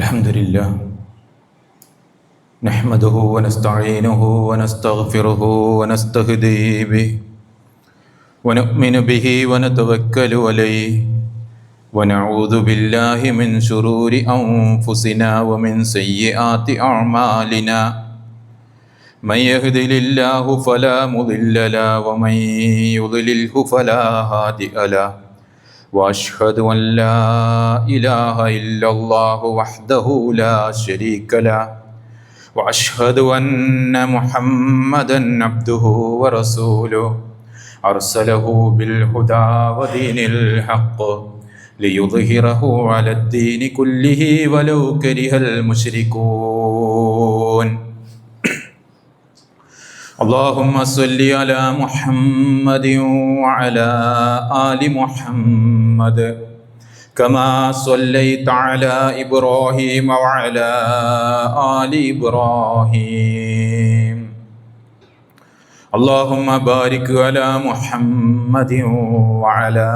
الحمد لله نحمده ونستعينه ونستغفره ونستهديه به ونؤمن به ونتوكل عليه ونعوذ بالله من شرور أنفسنا ومن سيئات أعمالنا من يهده الله فلا مضل له ومن يضلله فلا هادي له وأشهد أن لا إله إلا الله وحده لا شريك له وأشهد أن محمدا عبده ورسوله أرسله بالهدى ودين الحق ليظهره على الدين كله ولو كره المشركون اللهم صل على محمد وعلى آل محمد كما صليت على إبراهيم وعلى آل إبراهيم اللهم بارك على محمد وعلى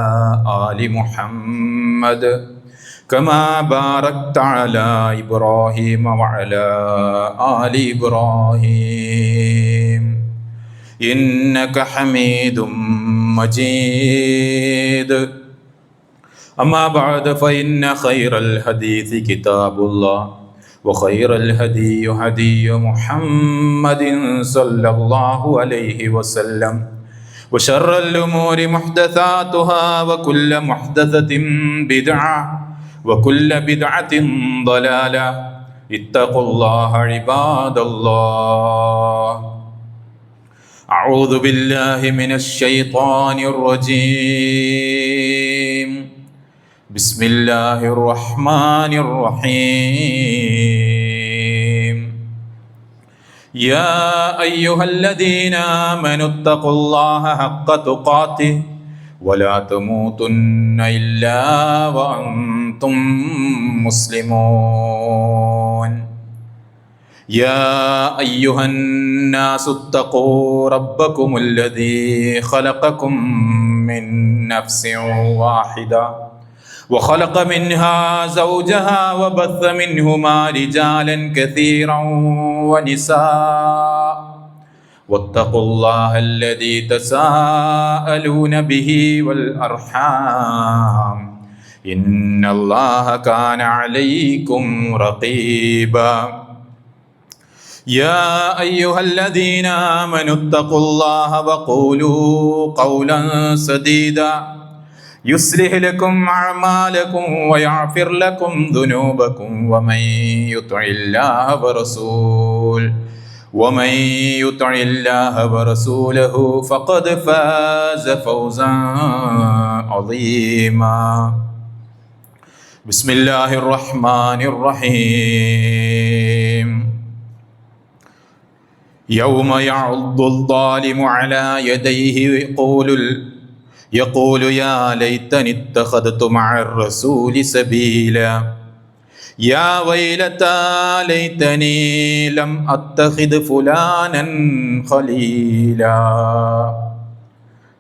آل محمد كما باركت على إبراهيم وعلى آل إبراهيم إنك حميد مجيد أما بعد فإن خير الحديث كتاب الله وخير الهدي هدي محمد صلى الله عليه وسلم وشر الأمور محدثاتها وكل محدثة بدعة وكل بدعة ضلالة اتقوا الله عباد الله أعوذ بالله من الشيطان الرجيم بسم الله الرحمن الرحيم يا أيها الذين آمنوا اتقوا الله حق تقاته ولا تموتن إلا وأنتم مسلمون يا أيها الناس اتقوا ربكم الذي خلقكم من نفس واحدة وخلق منها زوجها وبث منهما رجالا كثيرا ونساء واتقوا الله الذي تساءلون به والأرحام إن الله كان عليكم رقيبا يا أيها الذين آمنوا اتقوا الله وقولوا قولا سديدا يصلح لكم أعمالكم ويغفر لكم ذنوبكم ومن يطع الله ورسوله فقد فاز فوزا عظيما بسم الله الرحمن الرحيم يوم يعض الظالم على يديه يقول يا ليتني اتخذت مع الرسول سبيلا يا ويلتى ليتني لم أتخذ فلانا خليلا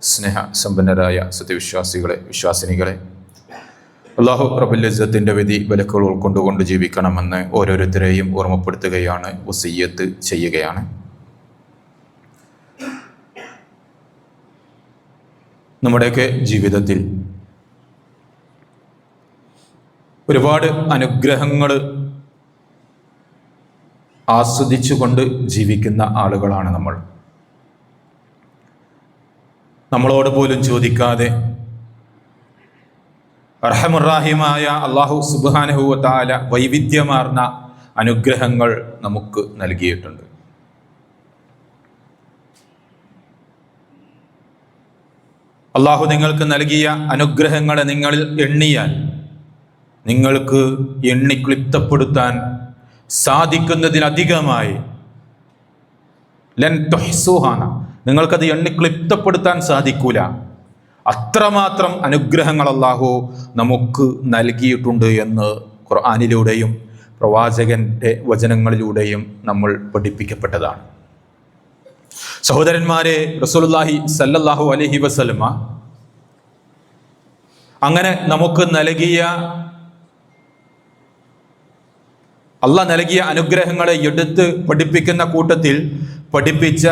സ്നേഹ സമ്പന്നരായ സത്യവിശ്വാസികളെ വിശ്വാസിനികളെ അല്ലാഹു റബ്ബുൽ ഇസ്സത്തിന്റെ വിധി വിലക്കുകൾ ഉൾക്കൊണ്ടുകൊണ്ട് ജീവിക്കണമെന്ന് ഓരോരുത്തരെയും ഓർമ്മപ്പെടുത്തുകയാണ്, വസിയ്യത്ത് ചെയ്യുകയാണ്. നമ്മുടെയൊക്കെ ജീവിതത്തിൽ ഒരുപാട് അനുഗ്രഹങ്ങൾ ആസ്വദിച്ചുകൊണ്ട് ജീവിക്കുന്ന ആളുകളാണ് നമ്മൾ. നമ്മളോട് പോലും ചോദിക്കാതെ അർഹമുർ-റഹീമായ അല്ലാഹു സുബ്ഹാനഹു വ തആല വൈവിധ്യമാർന്ന അനുഗ്രഹങ്ങൾ നമുക്ക് നൽകിയിട്ടുണ്ട്. അള്ളാഹു നിങ്ങൾക്ക് നൽകിയ അനുഗ്രഹങ്ങളെ നിങ്ങളിൽ എണ്ണിയാൽ നിങ്ങൾക്ക് എണ്ണിക്ലിപ്തപ്പെടുത്താൻ സാധിക്കുന്നതിലധികമായി ലൻ തുഹ്സുഹാന, നിങ്ങൾക്കത് എണ്ണിക്ലിപ്തപ്പെടുത്താൻ സാധിക്കൂല. അത്രമാത്രം അനുഗ്രഹങ്ങൾ അള്ളാഹു നമുക്ക് നൽകിയിട്ടുണ്ട് എന്ന് ഖുർആനിലൂടെയും പ്രവാചകന്റെ വചനങ്ങളിലൂടെയും നമ്മൾ പഠിപ്പിക്കപ്പെട്ടതാണ്. സഹോദരന്മാരെ, റസൂലുള്ളാഹി സല്ലല്ലാഹു അലൈഹി വസല്ലമ അങ്ങനെ നമുക്ക് നൽകിയ അള്ളാഹ് നൽകിയ അനുഗ്രഹങ്ങളെ എടുത്ത് പഠിപ്പിക്കുന്ന കൂട്ടത്തിൽ പഠിപ്പിച്ച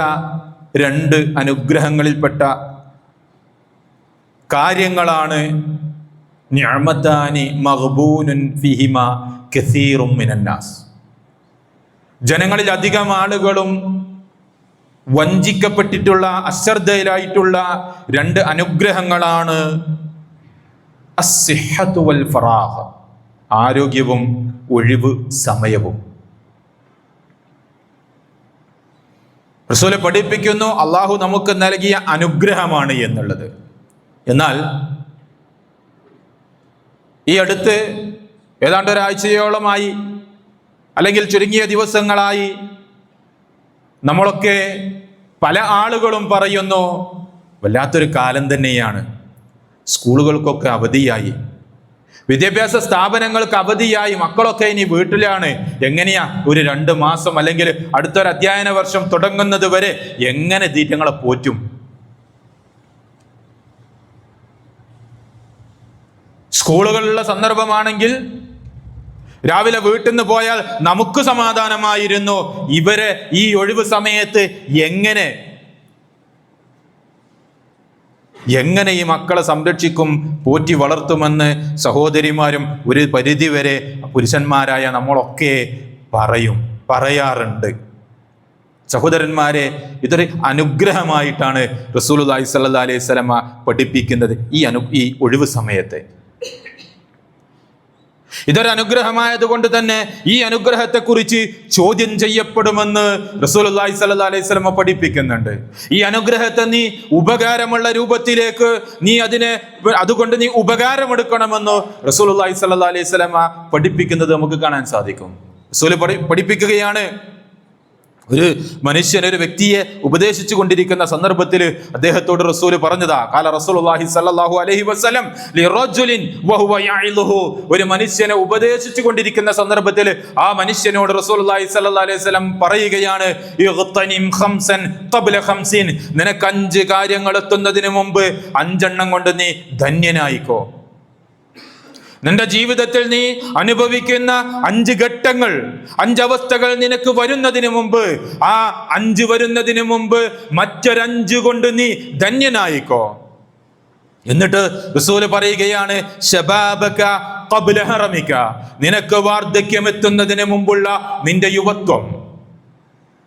2 അനുഗ്രഹങ്ങളിൽപ്പെട്ട കാര്യങ്ങളാണ് നിഅമതാനി മഗ്ബൂനുൻ ഫിഹിമാ കസീറും മിനന്നാസ്. ജനങ്ങളിൽ അധികം ആളുകളും വഞ്ചിക്കപ്പെട്ടിട്ടുള്ള, അശ്രദ്ധയിലായിട്ടുള്ള 2 അനുഗ്രഹങ്ങളാണ് അസ്സിഹ്ഹത്തു വൽ ഫറാഹ്, ആരോഗ്യവും ഒഴിവ് സമയവും. റസൂൽ പഠിപ്പിക്കുന്നു അള്ളാഹു നമുക്ക് നൽകിയ അനുഗ്രഹമാണ് എന്നുള്ളത്. എന്നാൽ ഈ അടുത്ത് ഏതാണ്ട് ഒരാഴ്ചയോളമായി, അല്ലെങ്കിൽ ചുരുങ്ങിയ ദിവസങ്ങളായി, നമ്മളൊക്കെ പല ആളുകളും പറയുന്നു വല്ലാത്തൊരു കാലം തന്നെയാണ്, സ്കൂളുകൾക്കൊക്കെ അവധിയായി, വിദ്യാഭ്യാസ സ്ഥാപനങ്ങൾക്ക് അവധിയായി, മക്കളൊക്കെ ഇനി വീട്ടിലാണ്, എങ്ങനെയാ ഒരു 2 മാസം അല്ലെങ്കിൽ അടുത്തൊരു അധ്യയന വർഷം തുടങ്ങുന്നത് വരെ എങ്ങനെ തീറ്റങ്ങളെ പോറ്റും? സ്കൂളുകളിലുള്ള സന്ദർഭമാണെങ്കിൽ രാവിലെ വീട്ടിൽ നിന്ന് പോയാൽ നമുക്ക് സമാധാനമായിരുന്നു, ഇവരെ ഈ ഒഴിവ് സമയത്ത് എങ്ങനെ ഈ മക്കളെ സംരക്ഷിക്കും, പോറ്റി വളർത്തുമെന്ന് സഹോദരിമാരും ഒരു പരിധിവരെ പുരുഷന്മാരായ നമ്മളൊക്കെ പറയാറുണ്ട്. സഹോദരന്മാരെ, ഇതൊരു അനുഗ്രഹമായിട്ടാണ് റസൂലുള്ളാഹി സ്വല്ലല്ലാഹി അലൈഹി വസല്ലമ പഠിപ്പിക്കുന്നത് ഈ ഒഴിവ് സമയത്തെ. ഇതൊരു അനുഗ്രഹമായതുകൊണ്ട് തന്നെ ഈ അനുഗ്രഹത്തെക്കുറിച്ച് ചോദ്യം ചെയ്യപ്പെടുമെന്ന് റസൂലുള്ളാഹി സ്വല്ലല്ലാഹി അലൈഹി വസല്ലമ പഠിപ്പിക്കുന്നുണ്ട്. ഈ അനുഗ്രഹത്തെ നീ ഉപകാരമുള്ള രൂപത്തിലേക്ക് അതുകൊണ്ട് നീ ഉപകാരമെടുക്കണമെന്ന് റസൂലുള്ളാഹി സ്വല്ലല്ലാഹി അലൈഹി വസല്ലമ പഠിപ്പിക്കുന്നത് നമുക്ക് കാണാൻ സാധിക്കും. റസൂൽ പഠിപ്പിക്കുകയാണ്, ഒരു മനുഷ്യൻ ഒരു വ്യക്തിയെ ഉപദേശിച്ചു കൊണ്ടിരിക്കുന്ന സന്ദർഭത്തിൽ അദ്ദേഹത്തോട് റസൂൽ പറഞ്ഞതാ, ഖാല റസൂലുള്ളാഹി സ്വല്ലല്ലാഹു അലൈഹി വസല്ലം ലിറജുലിൻ വഹുവ യഇലുഹു, ഒരു മനുഷ്യനെ ഉപദേശിച്ചു കൊണ്ടിരിക്കുന്ന സന്ദർഭത്തിൽ ആ മനുഷ്യനോട് റസൂലുള്ളാഹി സ്വല്ലല്ലാഹു അലൈഹി വസല്ലം പറയുകയാണ്, ഇഗ്തനിം ഖംസൻ ഖബ്ല ഖംസിൻ, നിനക്ക് 5 കാര്യങ്ങൾ എത്തുന്നതിന് മുമ്പ് 5 എണ്ണം കൊണ്ട് നീ ധന്യനായിക്കോ. നിന്റെ ജീവിതത്തിൽ നീ അനുഭവിക്കുന്ന 5 ഘട്ടങ്ങൾ, 5 അവസ്ഥകൾ നിനക്ക് വരുന്നതിന് മുമ്പ്, ആ 5 വരുന്നതിന് മുമ്പ് മറ്റൊരു5 കൊണ്ട് നീ ധന്യനായിക്കോ. എന്നിട്ട് റസൂൽ പറയുകയാണ്, ശബാബക ഖബ്ല ഹറമിക, നിനക്ക് വാർദ്ധക്യം എത്തുന്നതിന് മുമ്പുള്ള നിന്റെ യുവത്വം.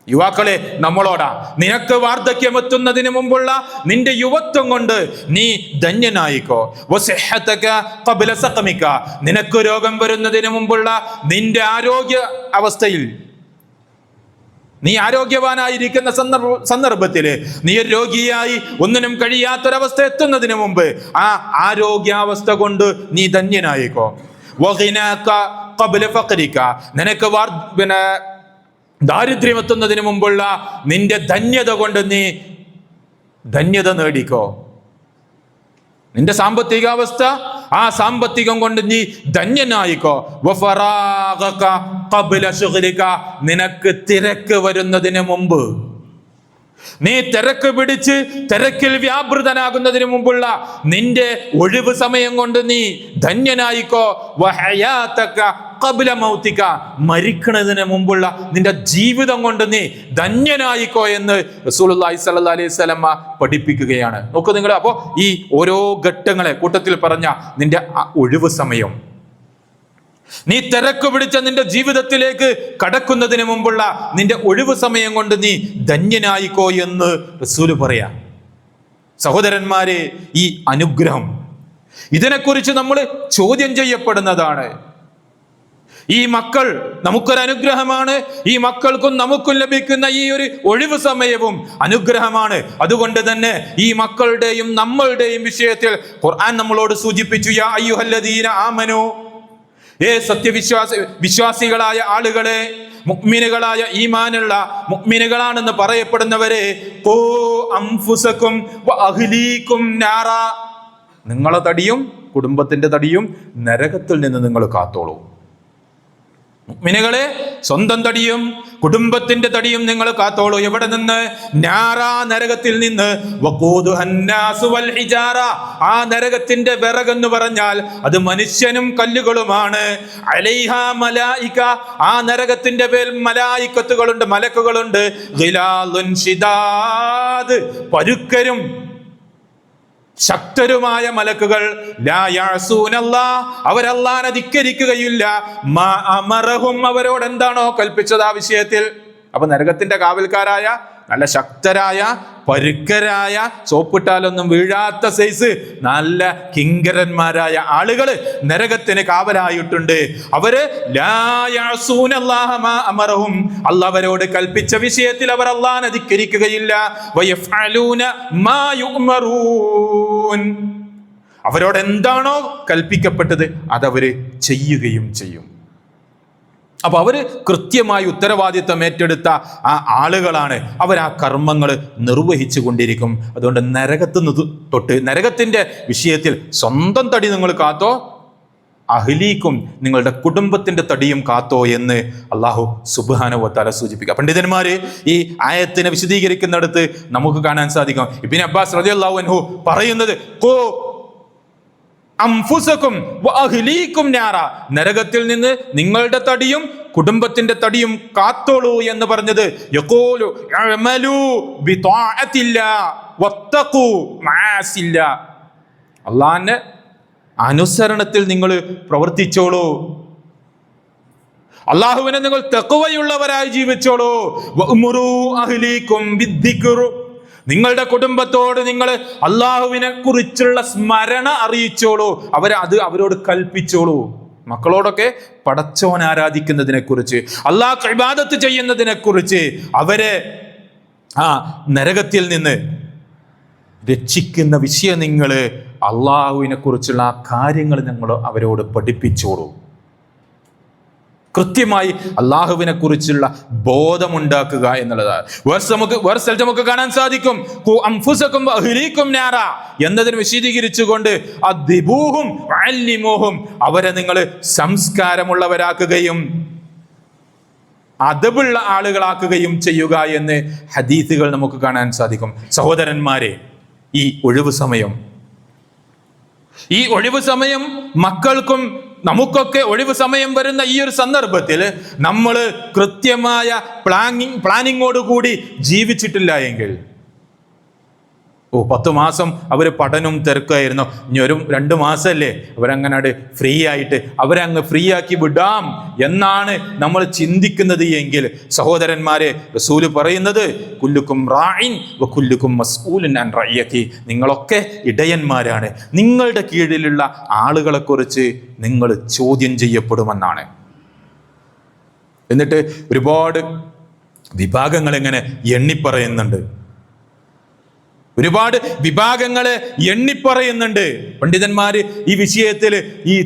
യുവാക്കളെ, നമ്മളോടാ, നിനക്ക് വാർദ്ധക്യം എത്തുന്നതിന് മുമ്പുള്ള നിന്റെ യുവത്വം കൊണ്ട് നീ ധന്യനായിക്കോ. വസിഹ്ഹതക ഖബ്ല സഖമിക, നിനക്ക് രോഗം വരുന്നതിന് മുമ്പുള്ള നിന്റെ ആരോഗ്യ അവസ്ഥയിൽ, നീ ആരോഗ്യവാനായിരിക്കുന്ന സന്ദർഭത്തിൽ, നീ ഒരു രോഗിയായി ഒന്നിനും കഴിയാത്തൊരവസ്ഥ എത്തുന്നതിന് മുമ്പ് ആ ആരോഗ്യാവസ്ഥ കൊണ്ട് നീ ധന്യനായിക്കോ. വഗിനാക ഖബ്ല ഫഖരിക, നിനക്ക് ദാരിദ്ര്യം എത്തുന്നതിന് മുമ്പുള്ള നിന്റെ ധന്യത കൊണ്ട് നീ ധന്യത നേടിക്കോ. നിന്റെ സാമ്പത്തികാവസ്ഥ, ആ സാമ്പത്തികം കൊണ്ട് നീ ധന്യനായിക്കോ. വഫറാഗക ഖബ്ല ശുഗ്ലിക, നിനക്ക് തിരക്ക് വരുന്നതിന് മുമ്പ്, നീ തിരക്ക് പിടിച്ച് തിരക്കിൽ വ്യാപൃതനാകുന്നതിന് മുമ്പുള്ള നിന്റെ ഒഴിവ് സമയം കൊണ്ട് നീ ധന്യനായിക്കോ. വഹയാതക ഖബ്ല മൗതിക, മരിക്കുന്നതിന് മുമ്പുള്ള നിന്റെ ജീവിതം കൊണ്ട് നീ ധന്യനായിക്കോ എന്ന് റസൂലുള്ളാഹി സ്വല്ലല്ലാഹി അലൈഹി വസല്ലമ പഠിപ്പിക്കുകയാണ്. നോക്കൂ നിങ്ങൾ, അപ്പോൾ ഈ ഓരോ ഘട്ടങ്ങളെ കൂട്ടത്തിൽ പറഞ്ഞ നിന്റെ ഒഴിവ് സമയം, നീ തിരക്ക് പിടിച്ച നിന്റെ ജീവിതത്തിലേക്ക് കടക്കുന്നതിന് മുമ്പുള്ള നിന്റെ ഒഴിവ് സമയം കൊണ്ട് നീ ധന്യനായിക്കോ എന്ന് റസൂല് പറയാ. സഹോദരന്മാരെ, ഈ അനുഗ്രഹം, ഇതിനെക്കുറിച്ച് നമ്മൾ ചോദ്യം ചെയ്യപ്പെടുന്നതാണ്. ഈ മക്കൾ നമുക്കൊരു അനുഗ്രഹമാണ്. ഈ മക്കൾക്കും നമുക്കും ലഭിക്കുന്ന ഈ ഒരു ഒഴിവ് സമയവും അനുഗ്രഹമാണ്. അതുകൊണ്ട് തന്നെ ഈ മക്കളുടെയും നമ്മളുടെയും വിഷയത്തിൽ ഖുർആൻ നമ്മളോട് സൂചിപ്പിച്ചു, യാ അയ്യുഹല്ലദീന ആമനു, വിശ്വാസികളായ ആളുകളെ, മുഅ്മിനുകളായ ഈമാനുള്ള മുഅ്മിനുകളാണെന്ന് പറയപ്പെടുന്നവരെ, ഖൂ അൻഫുസകും വഅഹ്ലീകും നാറ, നിങ്ങളെ തടിയും കുടുംബത്തിന്റെ തടിയും നരകത്തിൽ നിന്ന് നിങ്ങൾ കാത്തോളൂ. മുഅ്മിനുകളെ, സ്വന്തം തടിയും കുടുംബത്തിന്റെ തടിയും നിങ്ങൾ കാത്തോളൂ. എവിടെ നിന്ന്? നാറാ, നരകത്തിൽ നിന്ന്. വഖൂദുഹന്നാസു വൽ ഹിജാറ, ആ നരകത്തിന്റെ വിറകെന്ന് പറഞ്ഞാൽ അത് മനുഷ്യനും കല്ലുകളുമാണ്. അലൈഹാ മലായിക, ആ നരകത്തിന്റെ പേരിൽ മലായിക്കത്തുകളുണ്ട്, മലക്കുകളുണ്ട്. ഗിലാലുൻ ശിദാദ്, പരുക്കരും ശക്തരുമായ മലക്കുകൾ. ലാ യഅസൂനല്ലാഹ്, അവരല്ലാഹനെ ധിക്കരിക്കുകയില്ല. മാ അമറഹും, അവരോട് എന്താണോ കൽപ്പിച്ചത് ആ വിഷയത്തിൽ. അപ്പൊ നരകത്തിന്റെ കാവൽക്കാരായ നല്ല ശക്തരായ പരുക്കരായ സോപ്പിട്ടാലൊന്നും വീഴാത്ത സൈസ് നല്ല കിങ്കരന്മാരായ ആളുകള് നരകത്തിന് കാവലായിട്ടുണ്ട്. അവര് ലാ യഅസൂനല്ലാഹ മാ അമറഹും, അല്ലാഹ് അവരോട് കൽപ്പിച്ച വിഷയത്തിൽ അവർ അല്ലാഹനെ ധിക്കരിക്കുകയില്ല. വയഫ്അലൂന മാ യുഅ്മറൂൻ, അവരോട് എന്താണോ കൽപ്പിക്കപ്പെട്ടത് അതവര് ചെയ്യുകയും ചെയ്യും. അപ്പൊ അവര് കൃത്യമായി ഉത്തരവാദിത്വം ഏറ്റെടുത്ത ആ ആളുകളാണ്. അവർ ആ കർമ്മങ്ങൾ നിർവഹിച്ചു കൊണ്ടിരിക്കും. അതുകൊണ്ട് നരകത്തിന്റെ വിഷയത്തിൽ സ്വന്തം തടി നിങ്ങൾ കാത്തോ, അഹ്ലീക്കും നിങ്ങളുടെ കുടുംബത്തിന്റെ തടിയും കാത്തോ എന്ന് അല്ലാഹു സുബ്ഹാനഹു വ തആല സൂചിപ്പിക്കുക. പണ്ഡിതന്മാര് ഈ ആയത്തിനെ വിശദീകരിക്കുന്നിടത്ത് നമുക്ക് കാണാൻ സാധിക്കും, ഇബ്നു അബ്ബാസ് റളിയല്ലാഹു അൻഹു പറയുന്നത്, അംഫുസകും വഅഹ്ലീകും നാറ, നരകത്തിൽ നിന്ന് നിങ്ങളുടെ തടിയും കുടുംബത്തിന്റെ തടിയും കാത്തോളൂ എന്ന് പറഞ്ഞത്. യഖൂലു അഅമലു ബിതാഅത്തില്ലാ വത്തഖു മആസില്ലാ, അല്ലാഹുവിന്റെ അനുസരണത്തിൽ നിങ്ങൾ പ്രവർത്തിച്ചോളൂ, അല്ലാഹുവിനെ നിങ്ങൾ തഖ്വയുള്ളവരായി ജീവിച്ചോളൂ. വഅ്മുറു അഹ്ലീകും ബിദ്ദിക്ർ, നിങ്ങളുടെ കുടുംബത്തോട് നിങ്ങൾ അള്ളാഹുവിനെ കുറിച്ചുള്ള സ്മരണ അറിയിച്ചോളൂ, അവരോട് കൽപ്പിച്ചോളൂ. മക്കളോടൊക്കെ പടച്ചോൻ ആരാധിക്കുന്നതിനെ കുറിച്ച്, അള്ളാഹ് ഇബാദത്ത് ചെയ്യുന്നതിനെ കുറിച്ച്, അവരെ ആ നരകത്തിൽ നിന്ന് രക്ഷിക്കുന്ന വിഷയം നിങ്ങൾ അള്ളാഹുവിനെ കുറിച്ചുള്ള ആ കാര്യങ്ങൾ നിങ്ങൾ അവരോട് പഠിപ്പിച്ചോളൂ. കൃത്യമായി അള്ളാഹുവിനെ കുറിച്ചുള്ള ബോധമുണ്ടാക്കുക എന്നുള്ളതാണ്. വേറെ സ്ഥലത്ത് നമുക്ക് കാണാൻ സാധിക്കും, എന്നതിന് വിശദീകരിച്ചുകൊണ്ട് അവരെ നിങ്ങൾ സംസ്കാരമുള്ളവരാക്കുകയും അദബുള്ള ആളുകളാക്കുകയും ചെയ്യുക എന്ന് ഹദീസുകൾ നമുക്ക് കാണാൻ സാധിക്കും. സഹോദരന്മാരെ, ഈ ഒഴിവു സമയം മക്കൾക്കും നമുക്കൊക്കെ ഒഴിവ് സമയം വരുന്ന ഈ ഒരു സന്ദർഭത്തിൽ നമ്മൾ കൃത്യമായ പ്ലാനിങ്ങോടുകൂടി ജീവിച്ചിട്ടില്ല എങ്കിൽ, 10 മാസം അവർ പഠനവും തിരക്കായിരുന്നു, ഇനി ഒരു 2 മാസമല്ലേ അവരങ്ങനെ ഫ്രീ ആയിട്ട് അവരങ്ങ് ഫ്രീ ആക്കി വിടാം എന്നാണ് നമ്മൾ ചിന്തിക്കുന്നത് എങ്കിൽ, സഹോദരന്മാരെ, റസൂല് പറയുന്നത് കുല്ലുക്കും റാഇൻ വ കുല്ലുക്കും മസ്ഊലുൻ അൻ റഅയതി, നിങ്ങളൊക്കെ ഇടയന്മാരാണ്, നിങ്ങളുടെ കീഴിലുള്ള ആളുകളെ കുറിച്ച് നിങ്ങൾ ചോദ്യം ചെയ്യപ്പെടുമെന്നാണ്. എന്നിട്ട് ഒരുപാട് വിഭാഗങ്ങൾ ഇങ്ങനെ എണ്ണിപ്പറയുന്നുണ്ട്, ഒരുപാട് വിഭാഗങ്ങളെ എണ്ണിപ്പറയുന്നുണ്ട് പണ്ഡിതന്മാര്. ഈ വിഷയത്തിൽ ഈ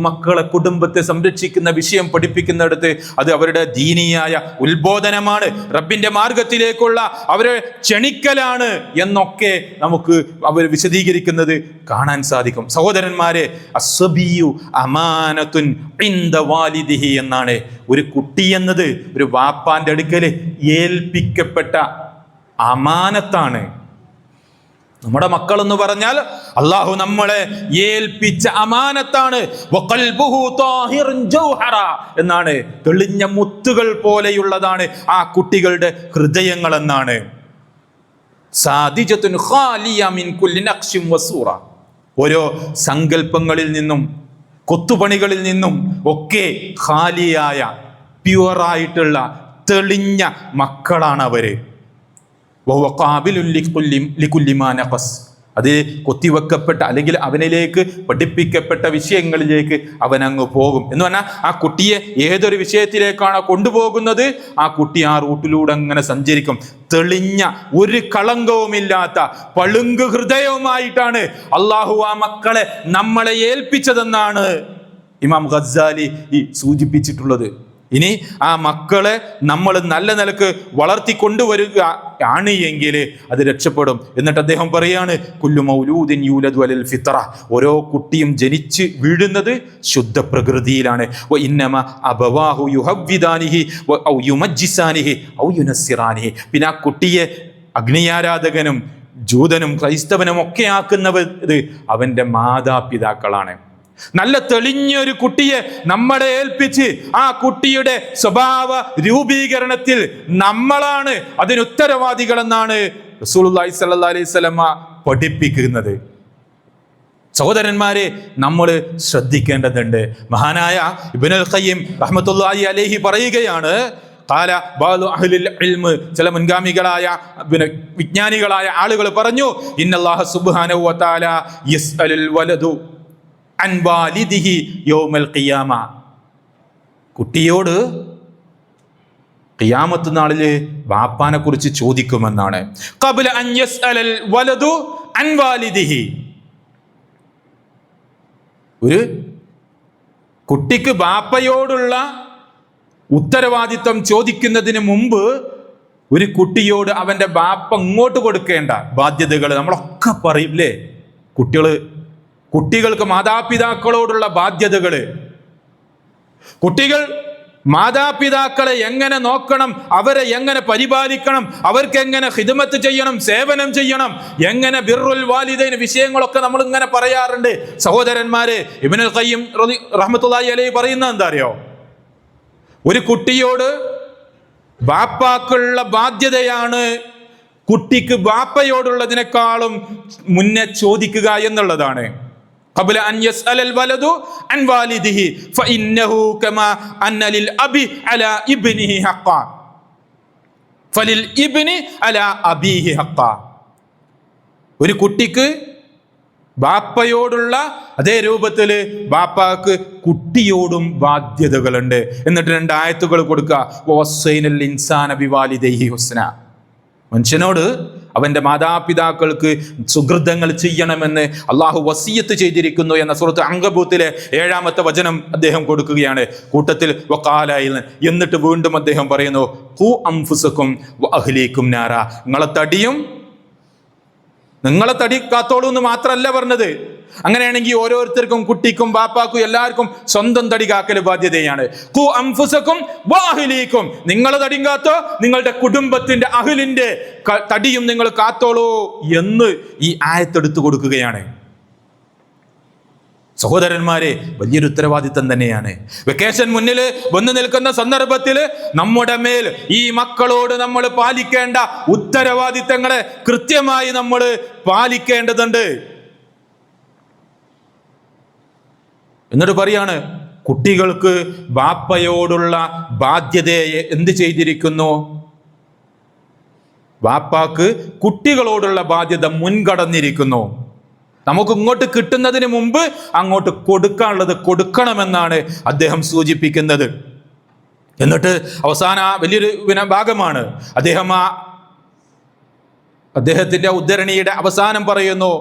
മക്കളെ കുടുംബത്തെ സംരക്ഷിക്കുന്ന വിഷയം പഠിപ്പിക്കുന്നിടത്ത് അത് അവരുടെ ദീനിയായ ഉത്ബോധനമാണ്, റബ്ബിന്റെ മാർഗത്തിലേക്കുള്ള അവരെ ക്ഷണിക്കലാണ് എന്നൊക്കെ നമുക്ക് അവർ വിശദീകരിക്കുന്നത് കാണാൻ സാധിക്കും. സഹോദരന്മാരെ, അസ്സബിയു അമാനത്തുൻ ഇൻദ വാലിദിഹി എന്നാണ്. ഒരു കുട്ടി എന്നത് ഒരു വാപ്പാന്റെ അടുക്കൽ ഏൽപ്പിക്കപ്പെട്ട അമാനത്താണ്. നമ്മുടെ മക്കൾ എന്ന് പറഞ്ഞാൽ അള്ളാഹു നമ്മളെ ഏൽപ്പിച്ച അമാനത്താണ്. എന്നാണ്, തെളിഞ്ഞ മുത്തുകൾ പോലെയുള്ളതാണ് ആ കുട്ടികളുടെ ഹൃദയങ്ങൾ എന്നാണ്. ഓരോ സങ്കല്പങ്ങളിൽ നിന്നും കൊത്തുപണികളിൽ നിന്നും ഒക്കെ ഖാലിയായ പ്യുവറായിട്ടുള്ള തെളിഞ്ഞ മക്കളാണ് അവര്. അത് കൊത്തിവെക്കപ്പെട്ട അല്ലെങ്കിൽ അവനിലേക്ക് പഠിപ്പിക്കപ്പെട്ട വിഷയങ്ങളിലേക്ക് അവൻ അങ്ങ് പോകും എന്ന് പറഞ്ഞാൽ, ആ കുട്ടിയെ ഏതൊരു വിഷയത്തിലേക്കാണോ കൊണ്ടുപോകുന്നത് ആ കുട്ടി ആ റൂട്ടിലൂടെ അങ്ങനെ സഞ്ചരിക്കും. തെളിഞ്ഞ ഒരു കളങ്കവുമില്ലാത്ത പളുങ്ക് ഹൃദയവുമായിട്ടാണ് അള്ളാഹു ആ മക്കളെ നമ്മളെ ഏൽപ്പിച്ചതെന്നാണ് ഇമാം ഗസ്സാലി സൂചിപ്പിച്ചിട്ടുള്ളത്. ഇനി ആ മക്കളെ നമ്മൾ നല്ല നിലക്ക് വളർത്തിക്കൊണ്ടുവരിക ആണ് എങ്കിൽ അത് രക്ഷപ്പെടും. എന്നിട്ട് അദ്ദേഹം പറയാണ്, കുല്ലു മൗലൂദിൻ യൂലദു അലൽ ഫിത്ര, ഓരോ കുട്ടിയും ജനിച്ച് വീഴുന്നത് ശുദ്ധ പ്രകൃതിയിലാണ്. വ ഇന്നമ അബവാഹു യുഹവ്വിദാനിഹി ഔ യുമജ്ജിസാനിഹി ഔ യുനസ്സിറാനിഹി. പിന്നെ ആ കുട്ടിയെ അഗ്നിയാരാധകനും ജൂതനും ക്രൈസ്തവനും ഒക്കെ ആക്കുന്നവർ അവൻ്റെ മാതാപിതാക്കളാണ്. നല്ല തെളിഞ്ഞൊരു കുട്ടിയെ നമ്മളെ ഏൽപ്പിച്ച് ആ കുട്ടിയുടെ സ്വഭാവ രൂപീകരണത്തിൽ നമ്മളാണ് അതിന് ഉത്തരവാദികളെന്നാണ് റസൂലുള്ളാഹി സ്വല്ലല്ലാഹി അലൈഹി വസല്ലമ പഠിപ്പിക്കുന്നത്. സഹോദരന്മാരെ, നമ്മൾ ശ്രദ്ധിക്കേണ്ടതുണ്ട്. മഹാനായ ഇബ്നുൽ ഖയ്യിം റഹ്മത്തുള്ളാഹി അലൈഹി പറയുകയാണ്, ഖാല ബഅദു അഹ്ലിൽ ഇൽമ്, ചില മുൻഗാമികളായ വിജ്ഞാനികളായ ആളുകൾ പറഞ്ഞു, ഇന്നല്ലാഹ സുബ്ഹാനഹു വ തആല യസ്അലുൽ വലദു അൻ വാലിദിഹി യൗമൽ ഖിയാമ. കുട്ടിയോട് ഖിയാമത്ത് നാളിൽ ബാപ്പാനെ കുറിച്ച് ചോദിക്കുമെന്നാണ്. ഖബ്ല അൻ യസ്അലൽ വലദു അൻ വാലിദിഹി. ഒരു കുട്ടിക്ക് ബാപ്പയോടുള്ള ഉത്തരവാദിത്വം ചോദിക്കുന്നതിന് മുമ്പ് ഒരു കുട്ടിയോട് അവൻ്റെ ബാപ്പ ഇങ്ങോട്ട് കൊടുക്കേണ്ട ബാധ്യതകൾ നമ്മളൊക്കെ പറയില്ലേ. കുട്ടികൾക്ക് മാതാപിതാക്കളോടുള്ള ബാധ്യതകൾ, കുട്ടികൾ മാതാപിതാക്കളെ എങ്ങനെ നോക്കണം, അവരെ എങ്ങനെ പരിപാലിക്കണം, അവർക്ക് എങ്ങനെ ഖിദ്മത്ത് ചെയ്യണം, സേവനം ചെയ്യണം, എങ്ങനെ ബിർറുൽ വാലിദൈൻ വിഷയങ്ങളൊക്കെ നമ്മൾ ഇങ്ങനെ പറയാറുണ്ട്. സഹോദരന്മാരെ, ഇബ്നുൽ ഖയ്യിം റഹ്മത്തുള്ളാഹി അലൈഹി പറയുന്നത് എന്താ അറിയോ? ഒരു കുട്ടിയോട് ബാപ്പാക്കുള്ള ബാധ്യതയാണ് കുട്ടിക്ക് ബാപ്പയോടുള്ളതിനേക്കാളും മുന്നേ ചോദിക്കുക എന്നുള്ളതാണ്. ഖബ്ല അൻ യസ്അലൽ വലദു അൻ വാലിദിഹി ഫഇന്നഹു കമാ അന്ന ലിൽ അബി അലാ ഇബ്നിഹി ഹഖ്ഖ ഫലിൽ ഇബ്നി അലാ അബീഹി ഹഖ്ഖ. ഒരു കുട്ടിക്ക് ബാപ്പയോടുള്ള അതേ രൂപത്തിൽ ബാപ്പാക്ക് കുട്ടിയോടും ബാധ്യതകളുണ്ട്. എന്നിട്ട് 2 ആയത്തുകൾ കൊടുക്കുക. വസ്സൈനൽ ഇൻസാന ബിവാലിദൈഹി ഹുസ്ന. മനുഷ്യനോട് അവൻ്റെ മാതാപിതാക്കൾക്ക് സുഹൃതങ്ങൾ ചെയ്യണമെന്ന് അള്ളാഹു വസിയത്ത് ചെയ്തിരിക്കുന്നു എന്ന സൂറത്ത് അങ്കബൂത്തിലെ 7-ാമത്തെ വചനം അദ്ദേഹം കൊടുക്കുകയാണ്. കൂട്ടത്തിൽ വഖാലയിൽ, എന്നിട്ട് വീണ്ടും അദ്ദേഹം പറയുന്നു, ഖു അൻഫുസകും വഅഹ്ലീകും നാറ. നിങ്ങളെ തടി കാത്തോളൂ എന്ന് മാത്രമല്ല പറഞ്ഞത്. അങ്ങനെയാണെങ്കിൽ ഓരോരുത്തർക്കും, കുട്ടിക്കും ബാപ്പാക്കും എല്ലാവർക്കും സ്വന്തം തടി കാക്കൽ ബാധ്യതയാണ്. ഖു അൻഫുസകും വഅഹ്ലീകും, നിങ്ങളെ തടിയും കാത്തോ, നിങ്ങളുടെ കുടുംബത്തിന്റെ അഹ്ലിന്റെ തടിയും നിങ്ങൾ കാത്തോളൂ എന്ന് ഈ ആയത്തെടുത്തു കൊടുക്കുകയാണ്. സഹോദരന്മാരെ, വലിയൊരു ഉത്തരവാദിത്തം തന്നെയാണ്. വെക്കേഷൻ മുന്നിൽ വന്നു നിൽക്കുന്ന സന്ദർഭത്തിൽ നമ്മുടെ മേൽ ഈ മക്കളോട് നമ്മൾ പാലിക്കേണ്ട ഉത്തരവാദിത്തങ്ങളെ കൃത്യമായി നമ്മൾ പാലിക്കേണ്ടതുണ്ട്. എന്നിട്ട് പറയാണ്, കുട്ടികൾക്ക് ബാപ്പയോടുള്ള ബാധ്യതയെ എന്ത് ചെയ്തിരിക്കുന്നു? ബാപ്പാക്ക് കുട്ടികളോടുള്ള ബാധ്യത മുൻകടന്നിരിക്കുന്നു. നമുക്ക് ഇങ്ങോട്ട് കിട്ടുന്നതിന് മുമ്പ് അങ്ങോട്ട് കൊടുക്കാനുള്ളത് കൊടുക്കണമെന്നാണ് അദ്ദേഹം സൂചിപ്പിക്കുന്നത്. എന്നിട്ട് അവസാന വലിയൊരു ഭാഗമാണ് അദ്ദേഹത്തിന്റെ ഉദ്ധരണിയുടെ അവസാനം പറയുന്നു,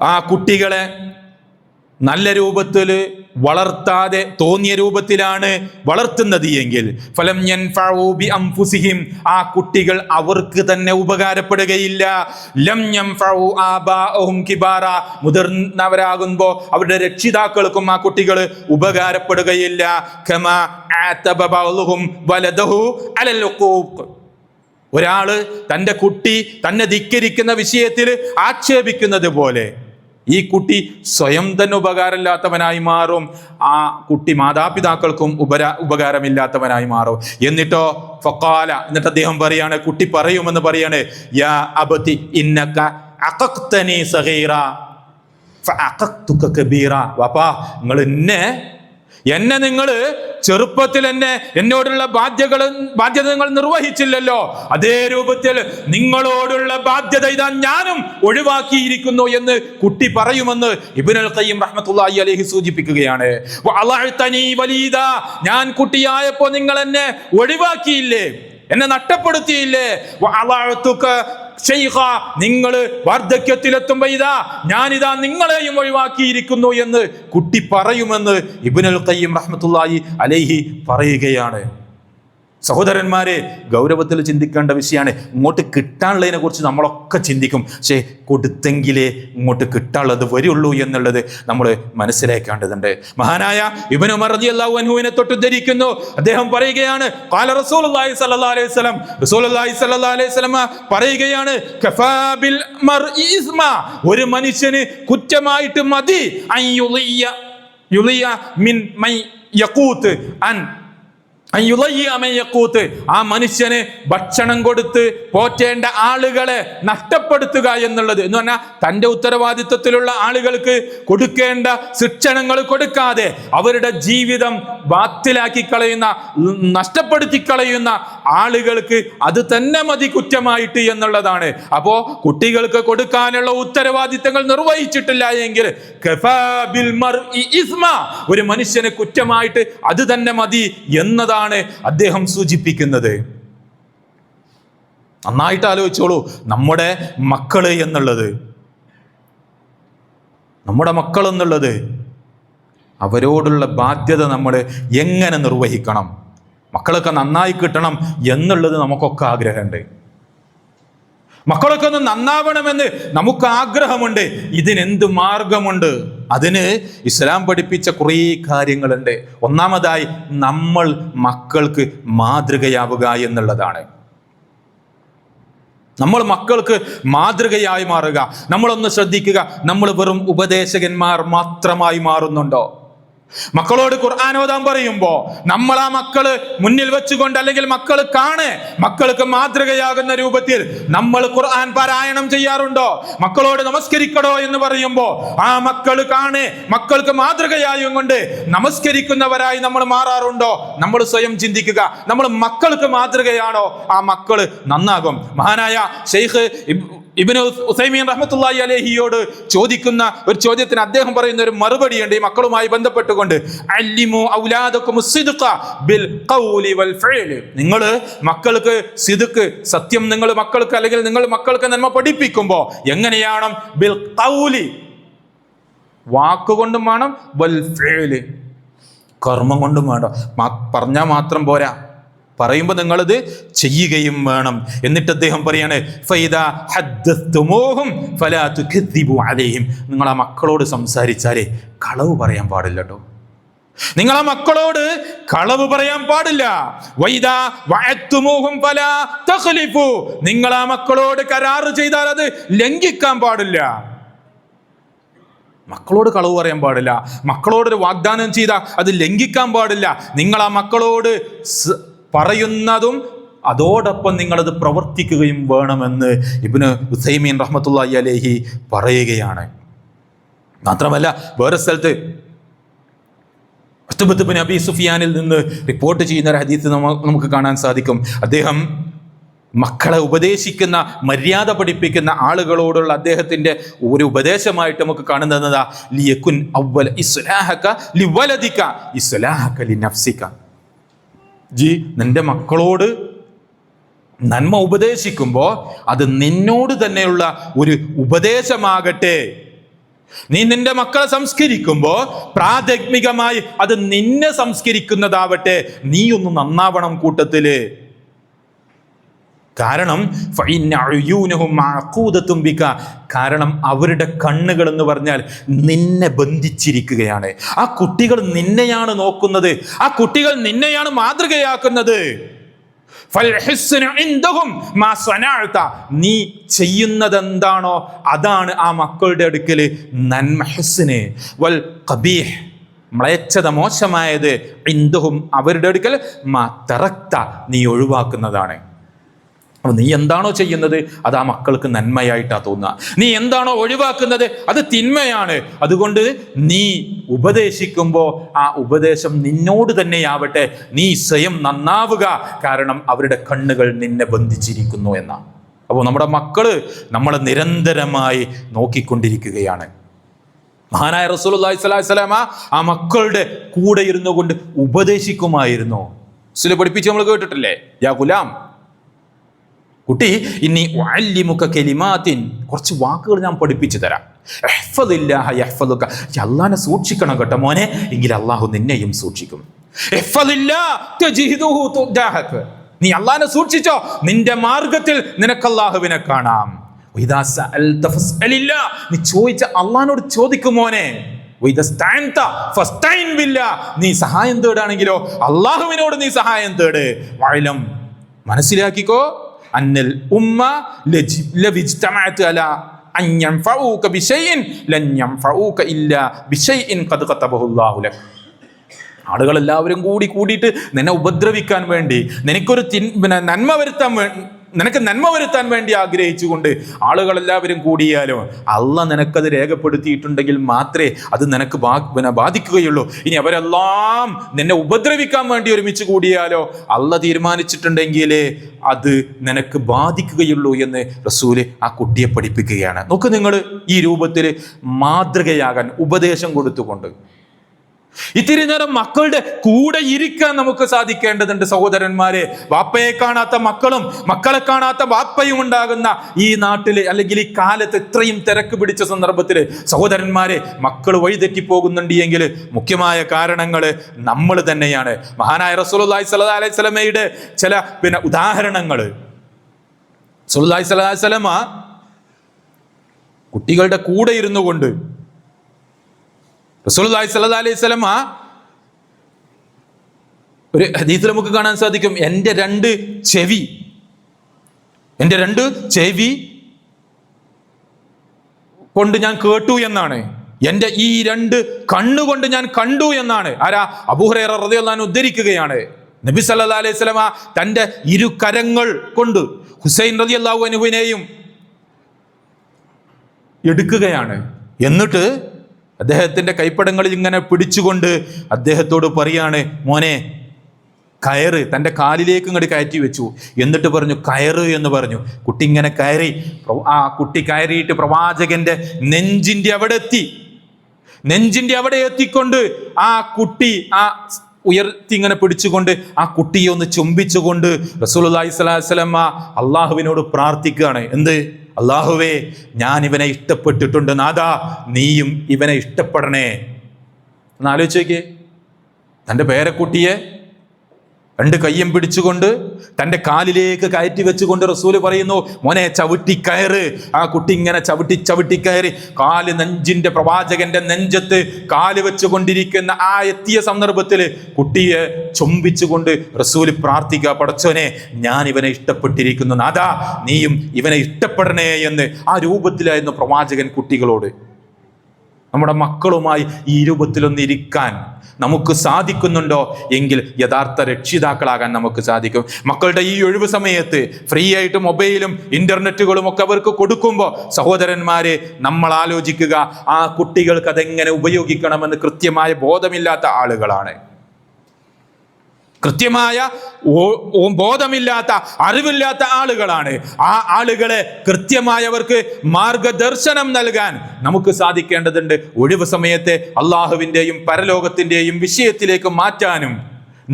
ആ കുട്ടികളെ നല്ല രൂപത്തിൽ വളർത്താതെ തോന്നിയ രൂപത്തിലാണ് വളർത്തുന്നത് എങ്കിൽ ഫലം യൻഫഉ ബി അൻഫുസിഹിം, ആ കുട്ടികൾ അവർക്ക് തന്നെ ഉപകാരപ്പെടുകയില്ല. ലം യൻഫഉ ആബാഅഹും കിബാറ, മുതിർന്നവരാകുമ്പോൾ അവരുടെ രക്ഷിതാക്കൾക്കും ആ കുട്ടികൾ ഉപകാരപ്പെടുകയില്ല. കമാ ആതബ ബഅ്ളുഹും വലദഹു അലൽ ഉഖൂഖ്, ഒരാള് തൻ്റെ കുട്ടി തന്നെ ധിക്കരിക്കുന്ന വിഷയത്തിൽ ആക്ഷേപിക്കുന്നത് പോലെ ഈ കുട്ടി സ്വയം തന്നെ ഉപകാരമില്ലാത്തവനായി മാറും, ആ കുട്ടി മാതാപിതാക്കൾക്കും ഉപകാരമില്ലാത്തവനായി മാറും. എന്നിട്ടോ ഫഖാല, എന്നിട്ട് അദ്ദേഹം പറയാണ്, കുട്ടി പറയുമെന്ന് പറയാണ്, യാ അബതി ഇന്നക അഖഖ്തനി സഗീറ ഫഅഖഖ്തുക കബീറ. വാപ്പാ, നിങ്ങൾ ചെറുപ്പത്തിൽ എന്നോടുള്ള ബാധ്യത നിങ്ങൾ നിർവഹിച്ചില്ലല്ലോ, അതേ രൂപത്തിൽ നിങ്ങളോടുള്ള ബാധ്യത ഇതാ ഞാനും ഒഴിവാക്കിയിരിക്കുന്നു എന്ന് കുട്ടി പറയുമെന്ന് ഇബ്നുൽ ഖയ്യിം റഹ്മത്തുള്ളാഹി അലൈഹി സൂചിപ്പിക്കുകയാണ്. വഅളഅ്തനി വലീദ, ഞാൻ കുട്ടിയായപ്പോൾ നിങ്ങൾ എന്നെ ഒഴിവാക്കിയില്ലേ, എന്നെ നഷ്ടപ്പെടുത്തിയില്ലേ. വഅളഅ്തുക നിങ്ങൾ വാർദ്ധക്യത്തിലെത്തുമ്പോ ഞാനിതാ നിങ്ങളെയും ഒഴിവാക്കിയിരിക്കുന്നു എന്ന് കുട്ടി പറയുമെന്ന് ഇബ്നുൽ ഖയ്യിം റഹ്മത്തുള്ളാഹി അലൈഹി പറയുകയാണ്. സഹോദരന്മാരെ, ഗൗരവത്തിൽ ചിന്തിക്കേണ്ട വിഷയമാണ്. ഇങ്ങോട്ട് കിട്ടാനുള്ളതിനെ കുറിച്ച് നമ്മളൊക്കെ ചിന്തിക്കും, പക്ഷേ കൊടുത്തെങ്കിലേ ഇങ്ങോട്ട് കിട്ടാനുള്ളത് വരുള്ളൂ എന്നുള്ളത് നമ്മൾ മനസ്സിലാക്കേണ്ടതുണ്ട്. മഹാനായ ഇബ്നു ഉമർ റളിയല്ലാഹു അൻഹുവിനെ തൊട്ട് ഉദ്ധരിക്കുന്നു. അദ്ദേഹം പറയുകയാണ്, ഖാല റസൂലുള്ളാഹി സ്വല്ലല്ലാഹു അലൈഹി വസല്ലം, റസൂലുള്ളാഹി സ്വല്ലല്ലാഹു അലൈഹി വസല്ലം പറയുകയാണ്, കഫാ ബിൽ മർഇ ഇസ്മ, ഒരു മനുഷ്യന് കുറ്റമായിട്ട് മതി അൻ യുളിയ മിൻ മൻ യഖൂത്ത് അൻ ആ മനുഷ്യന് ഭക്ഷണം കൊടുത്ത് പോറ്റേണ്ട ആളുകളെ നഷ്ടപ്പെടുത്തുക എന്നുള്ളത് എന്ന് പറഞ്ഞാൽ തൻ്റെ ഉത്തരവാദിത്വത്തിലുള്ള ആളുകൾക്ക് കൊടുക്കേണ്ട ശിക്ഷണങ്ങൾ കൊടുക്കാതെ അവരുടെ ജീവിതം ബാത്തിലാക്കി കളയുന്ന, നഷ്ടപ്പെടുത്തി കളയുന്ന ആളുകൾക്ക് അത് തന്നെ മതി കുറ്റമായിട്ട് എന്നുള്ളതാണ്. അപ്പോ കുട്ടികൾക്ക് കൊടുക്കാനുള്ള ഉത്തരവാദിത്തങ്ങൾ നിർവഹിച്ചിട്ടില്ല എങ്കിൽ ഒരു മനുഷ്യന് കുറ്റമായിട്ട് അത് തന്നെ മതി എന്നതാണ് അദ്ദേഹം സൂചിപ്പിക്കുന്നത്. നന്നായിട്ട് ആലോചിച്ചോളൂ, നമ്മുടെ മക്കൾ എന്നുള്ളത് അവരോടുള്ള ബാധ്യത നമ്മൾ എങ്ങനെ നിർവഹിക്കണം, മക്കളൊക്കെ നന്നായി കിട്ടണം എന്നുള്ളത് നമുക്കൊക്കെ ആഗ്രഹമുണ്ട്. മക്കളൊക്കെ ഒന്ന് നന്നാവണമെന്ന് നമുക്ക് ആഗ്രഹമുണ്ട്. ഇതിനെന്ത് മാർഗമുണ്ട്? അതിന് ഇസ്ലാം പഠിപ്പിച്ച കുറേ കാര്യങ്ങളുണ്ട്. ഒന്നാമതായി നമ്മൾ മക്കൾക്ക് മാതൃകയാവുക എന്നുള്ളതാണ്. നമ്മൾ മക്കൾക്ക് മാതൃകയായി മാറുക. നമ്മളൊന്ന് ശ്രദ്ധിക്കുക, നമ്മൾ വെറും ഉപദേശകന്മാർ മാത്രമായി മാറുന്നുണ്ടോ? മക്കളോട് ഖുർആൻ ഓതാൻ പറയുമ്പോ നമ്മൾ ആ മക്കള് മുന്നിൽ വെച്ചുകൊണ്ട്, അല്ലെങ്കിൽ മക്കൾക്ക് മാതൃകയാകുന്ന രൂപത്തിൽ നമ്മൾ ഖുർആൻ പാരായണം ചെയ്യാറുണ്ടോ? മക്കളോട് നമസ്കരിക്കടോ എന്ന് പറയുമ്പോ ആ മക്കൾക്ക് മാതൃകയായും കൊണ്ട് നമസ്കരിക്കുന്നവരായി നമ്മൾ മാറാറുണ്ടോ? നമ്മൾ സ്വയം ചിന്തിക്കുക. നമ്മൾ മക്കൾക്ക് മാതൃകയാണോ? ആ മക്കള് നന്നാകും. മഹാനായ ഷെയ്ഖ് ഇബ്നു ഉസൈമീൻ റഹ്മത്തുള്ളാഹി അലൈഹിയോട് ചോദിക്കുന്ന ഒരു ചോദ്യത്തിന് അദ്ദേഹം പറയുന്ന ഒരു മറുപടിയുണ്ട് ഈ മക്കളുമായി ബന്ധപ്പെട്ടുകൊണ്ട്. അല്ലിമു ഔലാദകുമുസ് സിദ്ഖ ബിൽ ഖൗലി വൽ ഫിഅലി, നിങ്ങൾ മക്കൾക്ക് സിദ്ഖ്, സത്യം നിങ്ങൾ മക്കൾക്ക്, അല്ലെങ്കിൽ നിങ്ങൾ മക്കൾക്ക് നന്മ പഠിപ്പിക്കുമ്പോൾ എങ്ങനെയാണ്? ബിൽ ഖൗലി, വാക്കുകൊണ്ടും വേണം, വൽ ഫിഅലി, കർമ്മം കൊണ്ടും വേണം. പറഞ്ഞാൽ മാത്രം പോരാ, പറയുമ്പോൾ നിങ്ങളിത് ചെയ്യുകയും വേണം. എന്നിട്ട് അദ്ദേഹം പറയാണ്, ഫൈദാ ഹദ്ദസ്തുമൂഹും ഫലാ തുകദ്ദിബു അലൈഹിം, നിങ്ങൾ ആ മക്കളോട് സംസാരിച്ചാലേ കളവ് പറയാൻ പാടില്ല കേട്ടോ. നിങ്ങൾ ആ മക്കളോട് കളവ് പറയാൻ പാടില്ല. വൈദാ വഅദ്തുമൂഹും ഫലാ തഖ്ലിഫു, നിങ്ങൾ ആ മക്കളോട് കരാറ് ചെയ്താൽ അത് ലംഘിക്കാൻ പാടില്ല. മക്കളോട് കളവ് പറയാൻ പാടില്ല. മക്കളോടൊരു വാഗ്ദാനം ചെയ്താൽ അത് ലംഘിക്കാൻ പാടില്ല. നിങ്ങൾ ആ മക്കളോട് പറയുന്നതും അതോടൊപ്പം നിങ്ങളത് പ്രവർത്തിക്കുകയും വേണമെന്ന് ഇബ്നു ഉസൈമീൻ റഹ്മത്തുള്ളാഹി അലൈഹി പറയുകയാണ്. മാത്രമല്ല വേറെ സ്ഥലത്ത് ഉത്ബത്ത് ഇബ്നു അബീ സുഫിയാനിൽ നിന്ന് റിപ്പോർട്ട് ചെയ്യുന്ന ഒരു ഹദീസ് നമുക്ക് കാണാൻ സാധിക്കും. അദ്ദേഹം മക്കളെ ഉപദേശിക്കുന്ന, മര്യാദ പഠിപ്പിക്കുന്ന ആളുകളോടുള്ള അദ്ദേഹത്തിന്റെ ഒരു ഉപദേശമായിട്ട് നമുക്ക് കാണുന്നതാ, ലിയകുൻ അവ്വല ഇസ്ലാഹക ലിവലദിക ഇസ്ലാഹക ലിനഫ്സിക. നിന്റെ മക്കളോട് നന്മ ഉപദേശിക്കുമ്പോൾ അത് നിന്നോട് തന്നെയുള്ള ഒരു ഉപദേശമാകട്ടെ. നീ നിന്റെ മക്കളെ സംസ്കരിക്കുമ്പോൾ പ്രാഥമികമായി അത് നിന്നെ സംസ്കരിക്കുന്നതാവട്ടെ. നീ ഒന്ന് നന്നാവണം കൂട്ടത്തില്. കാരണം കാരണം അവരുടെ കണ്ണുകൾ എന്ന് പറഞ്ഞാൽ നിന്നെ ബന്ധിച്ചിരിക്കുകയാണ്. ആ കുട്ടികൾ നിന്നെയാണ് നോക്കുന്നത്, ആ കുട്ടികൾ നിന്നെയാണ് മാതൃകയാക്കുന്നത്. നീ ചെയ്യുന്നതെന്താണോ അതാണ് ആ മക്കളുടെ അടുക്കൽ നന്മ. ഹുസ്ന് വൽ ഖബീഹ്, മ്ലേച്ഛത, മോശമായത്, ഇന്ദഹും അവരുടെ അടുക്കൽ മാ തറക്ത, നീ ഒഴിവാക്കുന്നതാണ്. അപ്പൊ നീ എന്താണോ ചെയ്യുന്നത് അത് ആ മക്കൾക്ക് നന്മയായിട്ടാ തോന്നുക. നീ എന്താണോ ഒഴിവാക്കുന്നത് അത് തിന്മയാണ്. അതുകൊണ്ട് നീ ഉപദേശിക്കുമ്പോൾ ആ ഉപദേശം നിന്നോട് തന്നെയാവട്ടെ. നീ സ്വയം നന്നാവുക. കാരണം അവരുടെ കണ്ണുകൾ നിന്നെ ബന്ധിച്ചിരിക്കുന്നു എന്നാണ്. അപ്പോൾ നമ്മുടെ മക്കള് നമ്മളെ നിരന്തരമായി നോക്കിക്കൊണ്ടിരിക്കുകയാണ്. മഹാനായ റസൂലുള്ളാഹി സ്വല്ലല്ലാഹു അലൈഹി വസല്ലമ ആ മക്കളുടെ കൂടെ ഇരുന്നു കൊണ്ട് ഉപദേശിക്കുമായിരുന്നു. റസൂൽ പഠിപ്പിച്ച് നമ്മൾ കേട്ടിട്ടില്ലേ, യാ ഗുലാം കുട്ടി, ഇനി ഉഅല്ലിമുക കലിമാത്തിൻ, കുറച്ച് വാക്കുകൾ ഞാൻ പഠിപ്പിച്ചു തരാം. ഇഹ്ഫദില്ലാഹ യഹ്ഫദുക, അല്ലാഹനെ സൂക്ഷിക്കണം കേട്ടോ മോനെ, എങ്കിൽ അള്ളാഹു നിന്നെയും സൂക്ഷിക്കും. ഇഹ്ഫദില്ലാഹ തജിദുഹു തുജാഹക, നീ അള്ളാഹനെ സൂക്ഷിച്ചോ, നിന്റെ മാർഗത്തിൽ നിനക്ക് അള്ളാഹുവിനെ കാണാം. ഇദാ സഅൽത ഫസ്അലില്ലാ, നീ ചോദിച്ച അള്ളാഹനോട് ചോദിക്കും മോനെ. വഇദസ്തഅൻത ഫസ്തഇൻ ബില്ലാ, നീ സഹായം തേടാണെങ്കിലോ അള്ളാഹുവിനോട് നീ സഹായം തേട്. വഅലം, മനസ്സിലാക്കിക്കോ, അന്നൽ ഉമ്മ ലവിജ്തമഅത അലാ അൻ യൻഫഊക ബിശൈഇൻ ലൻ യൻഫഊക ഇല്ലാ ബിശൈഇൻ ഖദ് ഖതബഹു അല്ലാഹു ലക. ആളുകളെല്ലാവരും കൂടിയിട്ട് നിന്നെ ഉപദ്രവിക്കാൻ വേണ്ടി, നിനക്കൊരു നിനക്ക് നന്മ വരുത്താൻ വേണ്ടി ആഗ്രഹിച്ചുകൊണ്ട് ആളുകളെല്ലാവരും കൂടിയാലോ അള്ളാഹ് നിനക്കത് രേഖപ്പെടുത്തിയിട്ടുണ്ടെങ്കിൽ മാത്രമേ അത് നിനക്ക് ബാധിക്കുകയുള്ളൂ. ഇനി അവരെല്ലാം നിന്നെ ഉപദ്രവിക്കാൻ വേണ്ടി ഒരുമിച്ച് കൂടിയാലോ അള്ളാഹ് തീരുമാനിച്ചിട്ടുണ്ടെങ്കിൽ അത് നിനക്ക് ബാധിക്കുകയുള്ളൂ എന്ന് റസൂല് ആ കുട്ടിയെ പഠിപ്പിക്കുകയാണ്. നോക്ക് നിങ്ങൾ, ഈ രൂപത്തിൽ മാതൃകയാകാൻ ഉപദേശം കൊടുത്തുകൊണ്ട് ഇത്തിരി നേരം മക്കളുടെ കൂടെ ഇരിക്കാൻ നമുക്ക് സാധിക്കേണ്ടതുണ്ട് സഹോദരന്മാരെ. വാപ്പയെ കാണാത്ത മക്കളും മക്കളെ കാണാത്ത വാപ്പയും ഉണ്ടാകുന്ന ഈ നാട്ടില്, അല്ലെങ്കിൽ ഈ കാലത്ത് ഇത്രയും തിരക്ക് പിടിച്ച സന്ദർഭത്തിൽ സഹോദരന്മാരെ, മക്കൾ വഴിതെറ്റി പോകുന്നുണ്ട് എങ്കിൽ മുഖ്യമായ കാരണങ്ങൾ നമ്മൾ തന്നെയാണ്. മഹാനായ റസൂലുള്ളാഹി സ്വല്ലല്ലാഹു അലൈഹി വസല്ലമയുടെ ചില ഉദാഹരണങ്ങൾ. റസൂലുള്ളാഹി സ്വല്ലല്ലാഹു അലൈഹി വസല്ലമ കുട്ടികളുടെ കൂടെ ഇരുന്നു കൊണ്ട്, റസൂലുള്ളാഹി സ്വല്ലല്ലാഹു അലൈഹി വസല്ലമ ഒരു ഹദീസിൽ നമുക്ക് കാണാൻ സാധിക്കും, എൻ്റെ രണ്ട് ചെവി കൊണ്ട് ഞാൻ കേട്ടു എന്നാണ്, എൻ്റെ ഈ രണ്ട് കണ്ണുകൊണ്ട് ഞാൻ കണ്ടു എന്നാണ്. ആരാ? അബൂ ഹുറൈറ റളിയല്ലാഹു അൻഹു ഉദ്ധരിക്കുകയാണ്. നബി സല്ലല്ലാഹു അലൈഹി വസല്ലമ തൻ്റെ ഇരു കരങ്ങൾ കൊണ്ട് ഹുസൈൻ റളിയല്ലാഹു അൻഹുവിനെയും എടുക്കുകയാണ്. എന്നിട്ട് അദ്ദേഹത്തിന്റെ കൈപ്പടങ്ങളിൽ ഇങ്ങനെ പിടിച്ചുകൊണ്ട് അദ്ദേഹത്തോട് പറയാണ്, മോനെ കയറ്, തൻ്റെ കാലിലേക്ക് ഇങ്ങോട്ട് കയറ്റി വെച്ചു. എന്നിട്ട് പറഞ്ഞു കയറ് എന്ന് പറഞ്ഞു. കുട്ടി ഇങ്ങനെ കയറി. ആ കുട്ടി കയറിയിട്ട് പ്രവാചകന്റെ നെഞ്ചിന്റെ അവിടെ എത്തിക്കൊണ്ട് ആ കുട്ടി ഉയർത്തി ഇങ്ങനെ പിടിച്ചുകൊണ്ട് ആ കുട്ടിയെ ഒന്ന് ചുംബിച്ചുകൊണ്ട് റസൂലുള്ളാഹി സ്വല്ലല്ലാഹു അലൈഹി വസല്ലമ അള്ളാഹുവിനോട് പ്രാർത്ഥിക്കുകയാണ്. എന്ത്? അള്ളാഹുവേ, ഞാൻ ഇവനെ ഇഷ്ടപ്പെട്ടിട്ടുണ്ട്, നാഥാ നീയും ഇവനെ ഇഷ്ടപ്പെടണേ. ഒന്ന് ആലോചിച്ച് നോക്കിയേ, തൻ്റെ പേരക്കുട്ടിയെ രണ്ട് കയ്യും പിടിച്ചുകൊണ്ട് തൻ്റെ കാലിലേക്ക് കയറ്റി വെച്ചുകൊണ്ട് റസൂല് പറയുന്നു, മോനെ ചവിട്ടി കയറ്. ആ കുട്ടി ഇങ്ങനെ ചവിട്ടി കയറി കാല് നെഞ്ചിന്റെ പ്രവാചകന്റെ നെഞ്ചത്ത് കാല് വെച്ചുകൊണ്ടിരിക്കുന്ന ആ എത്തിയ സന്ദർഭത്തിൽ കുട്ടിയെ ചുംബിച്ചുകൊണ്ട് റസൂല് പ്രാർത്ഥിക്കുക, പടച്ചോനെ ഞാൻ ഇവനെ ഇഷ്ടപ്പെട്ടിരിക്കുന്നു, നാഥാ നീയും ഇവനെ ഇഷ്ടപ്പെടണേ എന്ന്. ആ രൂപത്തിലായിരുന്നു പ്രവാചകൻ കുട്ടികളോട്. നമ്മുടെ മക്കളുമായി ഈ രൂപത്തിലൊന്നിരിക്കാൻ നമുക്ക് സാധിക്കുന്നുണ്ടോ എങ്കിൽ യഥാർത്ഥ രക്ഷിതാക്കളാകാൻ നമുക്ക് സാധിക്കും. മക്കളുടെ ഈ ഒഴിവ് സമയത്ത് ഫ്രീ ആയിട്ട് മൊബൈലും ഇന്റർനെറ്റുകളും ഒക്കെ അവർക്ക് കൊടുക്കുമ്പോൾ സഹോദരന്മാരെ, നമ്മൾ ആലോചിക്കുക, ആ കുട്ടികൾക്ക് അതെങ്ങനെ ഉപയോഗിക്കണമെന്ന് കൃത്യമായ ബോധമില്ലാത്ത ആളുകളാണ്. കൃത്യമായ ബോധമില്ലാത്ത അറിവില്ലാത്ത ആളുകളാണ്. ആ ആളുകളെ കൃത്യമായവർക്ക് മാർഗദർശനം നൽകാൻ നമുക്ക് സാധിക്കേണ്ടതുണ്ട്. ഒഴിവ് സമയത്തെ അള്ളാഹുവിൻ്റെയും പരലോകത്തിൻ്റെയും വിഷയത്തിലേക്ക് മാറ്റാനും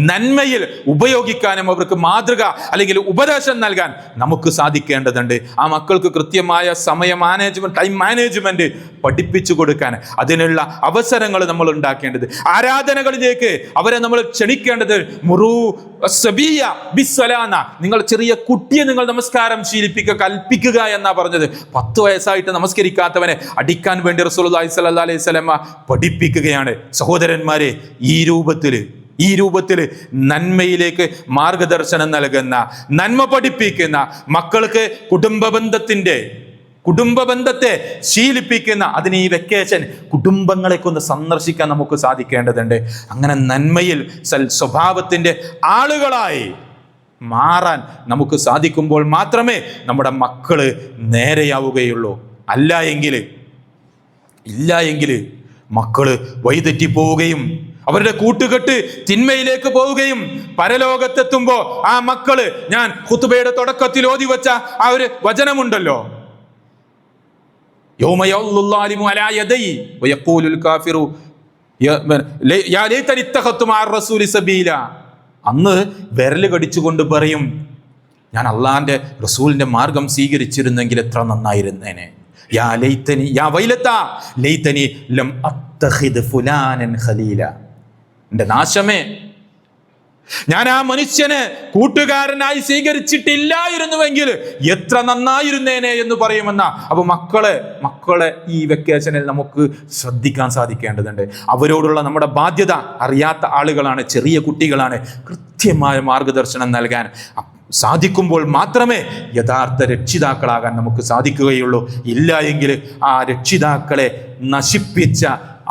നന്മയിൽ ഉപയോഗിക്കാനും അവർക്ക് മാതൃക അല്ലെങ്കിൽ ഉപദേശം നൽകാൻ നമുക്ക് സാധിക്കേണ്ടതുണ്ട്. ആ മക്കൾക്ക് കൃത്യമായ ടൈം മാനേജ്മെന്റ് പഠിപ്പിച്ചു കൊടുക്കാൻ അതിനുള്ള അവസരങ്ങൾ നമ്മൾ ഉണ്ടാക്കേണ്ടത്. ആരാധനകളിലേക്ക് അവരെ നമ്മൾ ക്ഷണിക്കേണ്ടത് നിങ്ങൾ ചെറിയ കുട്ടിയെ നിങ്ങൾ നമസ്കാരം കൽപ്പിക്കുക എന്നാ പറഞ്ഞത്. 10 വയസ്സായിട്ട് നമസ്കരിക്കാത്തവനെ അടിക്കാൻ വേണ്ടി റസൂലുള്ളാഹി സ്വല്ലല്ലാഹു അലൈഹി വസല്ലമ പഠിപ്പിക്കുകയാണ്. സഹോദരന്മാരെ, ഈ രൂപത്തിൽ നന്മയിലേക്ക് മാർഗദർശനം നൽകുന്ന, നന്മ പഠിപ്പിക്കുന്ന മക്കൾക്ക് കുടുംബബന്ധത്തെ ശീലിപ്പിക്കുന്ന, അതിന് ഈ വെക്കേഷൻ കുടുംബങ്ങളെയൊക്കെ ഒന്ന് സന്ദർശിക്കാൻ നമുക്ക് സാധിക്കേണ്ടതുണ്ട്. അങ്ങനെ നന്മയിൽ സ്വഭാവത്തിൻ്റെ ആളുകളായി മാറാൻ നമുക്ക് സാധിക്കുമ്പോൾ മാത്രമേ നമ്മുടെ മക്കള് നേരെയാവുകയുള്ളൂ. ഇല്ല എങ്കിൽ മക്കള് വഴിതെറ്റിപ്പോവുകയും അവരുടെ കൂട്ടുകെട്ട് തിന്മയിലേക്ക് പോവുകയും പരലോകത്തെത്തുമ്പോ ആ മക്കള്, ഞാൻ ഖുതുബയുടെ തുടക്കത്തിൽ ഓതി വെച്ച ആ ഒരു വചനമുണ്ടല്ലോ, അന്ന് വിരല് കടിച്ചുകൊണ്ട് പറയും, ഞാൻ അള്ളാഹിൻ്റെ റസൂലിൻ്റെ മാർഗം സ്വീകരിച്ചിരുന്നെങ്കിൽ എത്ര നന്നായിരുന്നേനെ. യാ ലൈതനി യാ വൈലത്താ ലൈതനി ലം അത്തഖിദ് ഫുലാനൻ ഖലീല. എൻ്റെ നാശമേ, ഞാൻ ആ മനുഷ്യനെ കൂട്ടുകാരനായി സ്വീകരിച്ചിട്ടില്ലായിരുന്നുവെങ്കിൽ എത്ര നന്നായിരുന്നേനെ എന്ന് പറയുമെന്ന. അപ്പൊ മക്കളെ ഈ വെക്കേഷനിൽ നമുക്ക് ശ്രദ്ധിക്കാൻ സാധിക്കേണ്ടതുണ്ട്. അവരോടുള്ള നമ്മുടെ ബാധ്യത, അറിയാത്ത ആളുകളാണ്, ചെറിയ കുട്ടികളാണ്, കൃത്യമായ മാർഗദർശനം നൽകാൻ സാധിക്കുമ്പോൾ മാത്രമേ യഥാർത്ഥ രക്ഷിതാക്കളാകാൻ നമുക്ക് സാധിക്കുകയുള്ളൂ. ഇല്ല എങ്കിൽ ആ രക്ഷിതാക്കളെ നശിപ്പിച്ച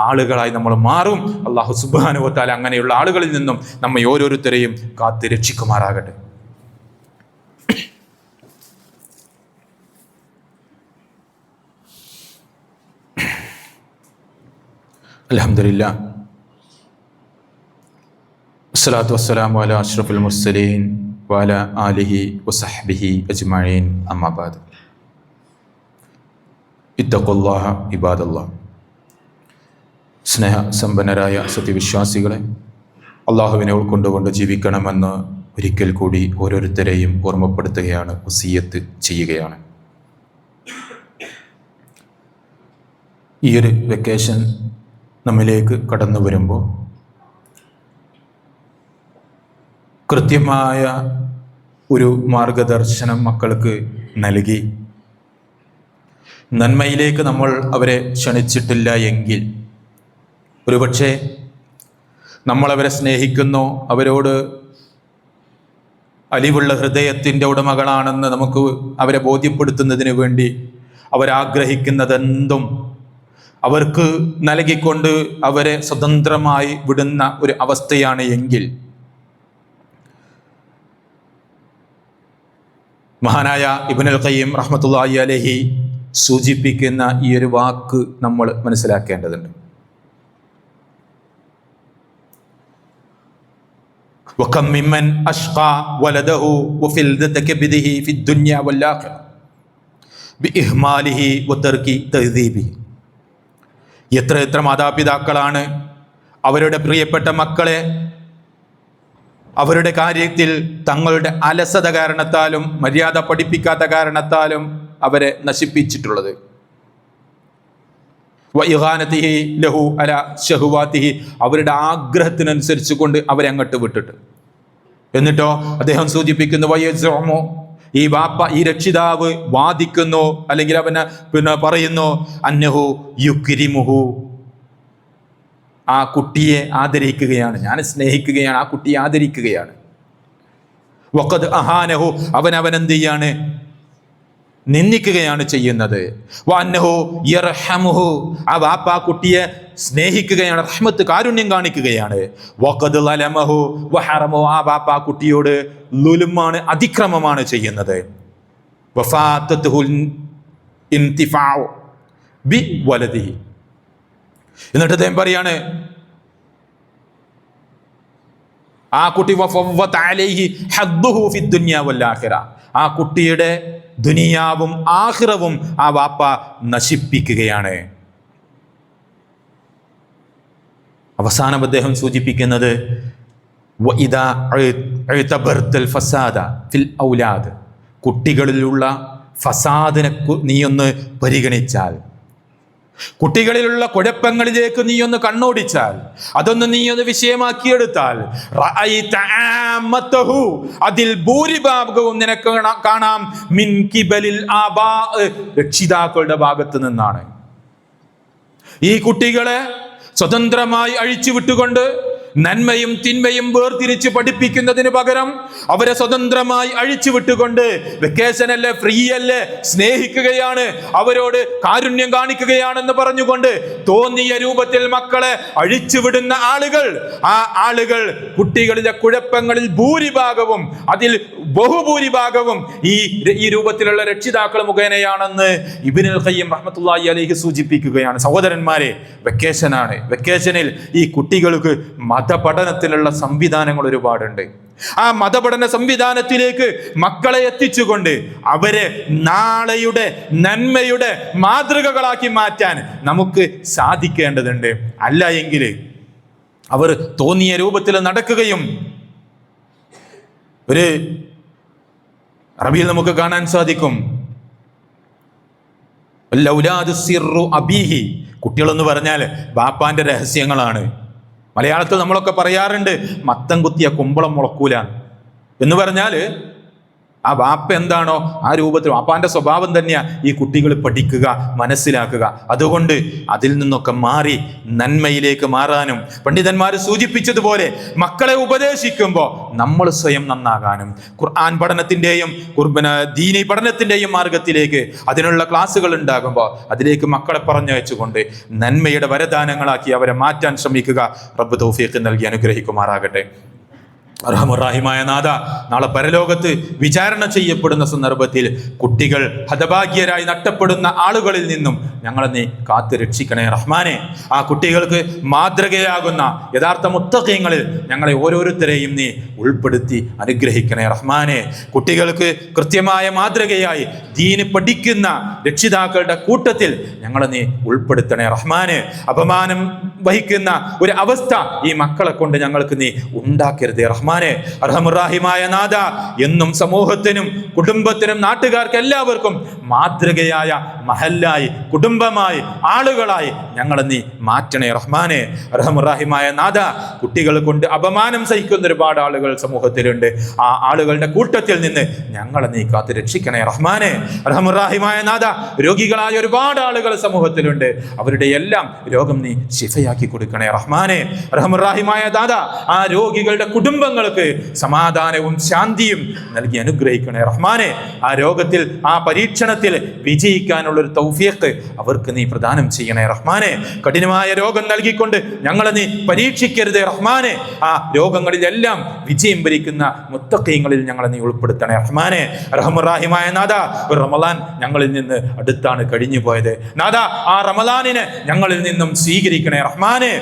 ആളുകളായി നമ്മൾ മാറും. അല്ലാഹു സുബ്ഹാനഹു വ തആല അങ്ങനെയുള്ള ആളുകളിൽ നിന്നും നമ്മെ ഓരോരുത്തരെയും കാത്ത് രക്ഷിക്കുമാറാകട്ടെ. അൽഹംദുലില്ലാഹ് വസ്സലാത്തു വസ്സലാമു അലാ അഷ്റഫുൽ മുർസലീൻ വഅലാ ആലിഹി വസഹ്ബിഹി അജ്മഈൻ. അമ്മാ ബഅദ്. ഇത്തഖുല്ലാഹ ഇബാദല്ലാഹ്. സ്നേഹസമ്പന്നരായ സത്യവിശ്വാസികളെ, അള്ളാഹുവിനെ ഉൾക്കൊണ്ടുകൊണ്ട് ജീവിക്കണമെന്ന് ഒരിക്കൽ കൂടി ഓരോരുത്തരെയും ഓർമ്മപ്പെടുത്തുകയാണ്, വസിയ്യത്ത് ചെയ്യുകയാണ്. ഈ ഒരു വെക്കേഷൻ നമ്മിലേക്ക് കടന്നു വരുമ്പോൾ കൃത്യമായ ഒരു മാർഗദർശനം മക്കൾക്ക് നൽകി നന്മയിലേക്ക് നമ്മൾ അവരെ ക്ഷണിച്ചിട്ടില്ല എങ്കിൽ ഒരുപക്ഷെ നമ്മളവരെ സ്നേഹിക്കുന്നു, അവരോട് അലിവുള്ള ഹൃദയത്തിൻ്റെ ഉടമകളാണെന്ന് നമുക്ക് അവരെ ബോധ്യപ്പെടുത്തുന്നതിന് വേണ്ടി അവരാഗ്രഹിക്കുന്നതെന്തും അവർക്ക് നൽകിക്കൊണ്ട് അവരെ സ്വതന്ത്രമായി വിടുന്ന ഒരു അവസ്ഥയാണ് എങ്കിൽ മഹാനായ ഇബ്നുൽ ഖയ്യിം റഹ്മത്തുള്ളാഹി അലൈഹി സൂചിപ്പിക്കുന്ന ഈ ഒരു വാക്ക് നമ്മൾ മനസ്സിലാക്കേണ്ടതുണ്ട്. وكم ممن أشقى ولده وفلذة كبده في الدنيا والآخرة بإهماله وترك تهذيبه. എത്ര മാതാപിതാക്കളാണ് അവരുടെ പ്രിയപ്പെട്ട മക്കളെ അവരുടെ കാര്യത്തിൽ തങ്ങളുടെ അലസത കാരണത്താലും മര്യാദ പഠിപ്പിക്കാത്ത കാരണത്താലും അവരെ നശിപ്പിച്ചിട്ടുള്ളത്. വഇഗാനതിഹി ലഹു അലാ ശഹവാതിഹി, അവരുടെ ആഗ്രഹത്തിനനുസരിച്ച് കൊണ്ട് അവരെ അങ്ങോട്ട് വിട്ടിട്ട്. എന്നിട്ടോ അദ്ദേഹം സൂചിപ്പിക്കുന്നു, വയസ്ഉമു, ഈ വാപ്പ, ഈ രക്ഷിതാവ് വാദിക്കുന്നു, അല്ലെങ്കിൽ അവന് പറയുന്നു, അന്നഹു യുക്രിമുഹു, ആ കുട്ടിയെ ആദരിക്കുകയാണ്, ഞാൻ സ്നേഹിക്കുകയാണ്, ആ കുട്ടിയെ ആദരിക്കുകയാണ്. വഖദ് അഹാനഹു, അവനെന്ത് ചെയ്യാണ്, നിന്ദിക്കുകയാണ് ചെയ്യുന്നത്. വഅന്നഹു യർഹമുഹു, ആ വാപ്പ ആ കുട്ടിയെ സ്നേഹിക്കുകയാണ്, റഹ്മത്ത്, കാരുണ്യം കാണിക്കുകയാണ്. വഖദ് ലലമഹു വഹറമു, ആ വാപ്പ ആ കുട്ടിയോട് ലുലുമാണ്, അതിക്രമമാണ് ചെയ്യുന്നത്. വഫാതതുൽ ഇന്തിഫാഉ ബി വലദിഹി, എന്നിട്ട് അദ്ദേഹം പറയാണ്, ആ കുട്ടി വഫവ്വത അലൈഹി ഹദ്ദുഹു ഫി ദുനിയ വൽ ആഖിറ, ആ കുട്ടിയുടെ ദുനിയാവും ആഖിറവും ആ വാപ്പ നശിപ്പിക്കുകയാണ്. അവസാനം അദ്ദേഹം സൂചിപ്പിക്കുന്നത്, വഇദാ ഉതബർതൽ ഫസാദ ഫിൽ ഔലാദ്, കുട്ടികളിലുള്ള ഫസാദിനെ നീയൊന്ന് പരിഗണിച്ചാൽ, കുട്ടികളിലുള്ള കുഴപ്പങ്ങളിലേക്ക് നീയൊന്ന് കണ്ണോടിച്ചാൽ, അതൊന്ന് നീയൊന്ന് വിഷയമാക്കിയെടുത്താൽ, അതിൽ ഭൂരിഭാഗവും നിനക്ക് കാണാം മിൻ കിബലിൽ ആബാ, രക്ഷിതാക്കളുടെ ഭാഗത്ത് നിന്നാണ്. ഈ കുട്ടികളെ സ്വതന്ത്രമായി അഴിച്ചു വിട്ടുകൊണ്ട് നന്മയും തിന്മയും വേർതിരിച്ച് പഠിപ്പിക്കുന്നതിന് പകരം അവരെ സ്വതന്ത്രമായി അഴിച്ചു വിട്ടുകൊണ്ട് വെക്കേഷനല്ലേ, ഫ്രീ അല്ലേ, സ്നേഹിക്കുകയാണ്, അവരോട് കാരുണ്യം കാണിക്കുകയാണെന്ന് പറഞ്ഞുകൊണ്ട് തോന്നിയ രൂപത്തിൽ മക്കളെ അഴിച്ചുവിടുന്ന ആളുകൾ, ആ ആളുകൾ കുട്ടികളിലെ കുഴപ്പങ്ങളിൽ ഭൂരിഭാഗവും, അതിൽ ബഹുഭൂരിഭാഗവും ഈ രൂപത്തിലുള്ള രക്ഷിതാക്കൾ മുഖേനയാണെന്ന് ഇബ്നുൽ ഖയ്യിം റഹ്മത്തുള്ളാഹി അലൈഹി സൂചിപ്പിക്കുകയാണ്. സഹോദരന്മാരെ, വെക്കേഷനാണ്. വെക്കേഷനിൽ ഈ കുട്ടികൾക്ക് മതപഠനത്തിലുള്ള സംവിധാനങ്ങൾ ഒരുപാടുണ്ട്. ആ മതപഠന സംവിധാനത്തിലേക്ക് മക്കളെ എത്തിച്ചുകൊണ്ട് അവരെ നാളെയുടെ നന്മയുടെ മാതൃകകളാക്കി മാറ്റാൻ നമുക്ക് സാധിക്കേണ്ടതുണ്ട്. അല്ല എങ്കിൽ അവർ തോന്നിയ രൂപത്തിൽ നടക്കുകയും ഒരു അറബിയിൽ നമുക്ക് കാണാൻ സാധിക്കും ലൗലാദു സിർറു അബീഹി, കുട്ടികളെന്ന് പറഞ്ഞാൽ ബാപ്പാന്റെ രഹസ്യങ്ങളാണ്. മലയാളത്തിൽ നമ്മളൊക്കെ പറയാറുണ്ട് മത്തം കുത്തിയ കുമ്പളം മുളക്കൂല എന്ന് പറഞ്ഞാൽ ആ ബാപ്പ എന്താണോ ആ രൂപത്തിൽ ബാപ്പാന്റെ സ്വഭാവം തന്നെയാ ഈ കുട്ടികൾ പഠിക്കുക, മനസ്സിലാക്കുക. അതുകൊണ്ട് അതിൽ നിന്നൊക്കെ മാറി നന്മയിലേക്ക് മാറാനും പണ്ഡിതന്മാർ സൂചിപ്പിച്ചതുപോലെ മക്കളെ ഉപദേശിക്കുമ്പോൾ നമ്മൾ സ്വയം നന്നാകാനും ഖുർആൻ പഠനത്തിന്റെയും ദീനി പഠനത്തിന്റെയും മാർഗത്തിലേക്ക് അതിനുള്ള ക്ലാസ്സുകൾ ഉണ്ടാകുമ്പോൾ അതിലേക്ക് മക്കളെ പറഞ്ഞയച്ചുകൊണ്ട് നന്മയുടെ വരദാനങ്ങളാക്കി അവരെ മാറ്റാൻ ശ്രമിക്കുക. റബ്ബ് തൗഫീഖ് നൽകി അനുഗ്രഹിക്കുമാറാകട്ടെ. അർഹമുറാഹിമായ നാഥ, നാളെ പരലോകത്ത് വിചാരണ ചെയ്യപ്പെടുന്ന സന്ദർഭത്തിൽ കുട്ടികൾ ഹതഭാഗ്യരായി നഷ്ടപ്പെടുന്ന ആളുകളിൽ നിന്നും ഞങ്ങളെ നീ കാത്തു രക്ഷിക്കണേ റഹ്മാനെ. ആ കുട്ടികൾക്ക് മാതൃകയാകുന്ന യഥാർത്ഥ മുത്തഖീങ്ങളിൽ ഞങ്ങളെ ഓരോരുത്തരെയും നീ ഉൾപ്പെടുത്തി അനുഗ്രഹിക്കണേ റഹ്മാനെ. കുട്ടികൾക്ക് കൃത്യമായ മാതൃകയായി ദീന് പഠിക്കുന്ന രക്ഷിതാക്കളുടെ കൂട്ടത്തിൽ ഞങ്ങളെ നീ ഉൾപ്പെടുത്തണേ റഹ്മാനെ. അപമാനം വഹിക്കുന്ന ഒരു അവസ്ഥ ഈ മക്കളെ കൊണ്ട് ഞങ്ങൾക്ക് നീ ഉണ്ടാക്കരുതേ റഹ്മാനെ. അർഹമുറാഹിമായ നാഥ, എന്നും സമൂഹത്തിനും കുടുംബത്തിനും നാട്ടുകാർക്ക് എല്ലാവർക്കും മാതൃകയായ മഹല്ലായി, കുടുംബമായി, ആളുകളായി ഞങ്ങളെ നീ മാറ്റണേ റഹ്മാനെ. അർഹമുറാഹിമായ നാഥ, കുട്ടികൾ കൊണ്ട് അപമാനം സഹിക്കുന്ന ഒരുപാട് ആളുകൾ സമൂഹത്തിലുണ്ട്. ആ ആളുകളുടെ കൂട്ടത്തിൽ നിന്ന് ഞങ്ങളെ നീ കാത്ത് രക്ഷിക്കണേ റഹ്മാനെ. അർഹമുറാഹിമായ നാഥ, രോഗികളായ ഒരുപാട് ആളുകൾ സമൂഹത്തിലുണ്ട്. അവരുടെ എല്ലാം രോഗം നീ ശിഫയാക്കി കൊടുക്കണേ റഹ്മാനെ. അർഹമുറാഹിമായ നാഥ, ആ രോഗികളുടെ കുടുംബങ്ങൾക്ക് സമാധാനവും ശാന്തിയും നൽകി അനുഗ്രഹിക്കണേ റഹ്മാനെ. ആ രോഗത്തിൽ, ആ പരീക്ഷണത്തിൽ വിജയിക്കാനുള്ള ഒരു തൗഫീഖ് അവർക്ക് നീ പ്രദാനം ചെയ്യണേ റഹ്മാനെ. കഠിനമായ രോഗം നൽകിക്കൊണ്ട് ഞങ്ങളെ നീ പരീക്ഷിക്കരുതേ റഹ്മാനെ. ആ രോഗങ്ങളിലെല്ലാം വിജയം ഭരിക്കുന്ന മുത്തഖീങ്ങളിൽ ഞങ്ങളെ നീ ഉൾപ്പെടുത്തണേ റഹ്മാനെ. റഹ്മുറാഹിമായ നാഥ, ഒരു റമളാൻ ഞങ്ങളിൽ നിന്ന് അടുത്താണ് കഴിഞ്ഞു പോയത്. നാഥ, ആ റമളാനിനെ ഞങ്ങളിൽ നിന്നും സ്വീകരിക്കണേ റഹ്മാനെ.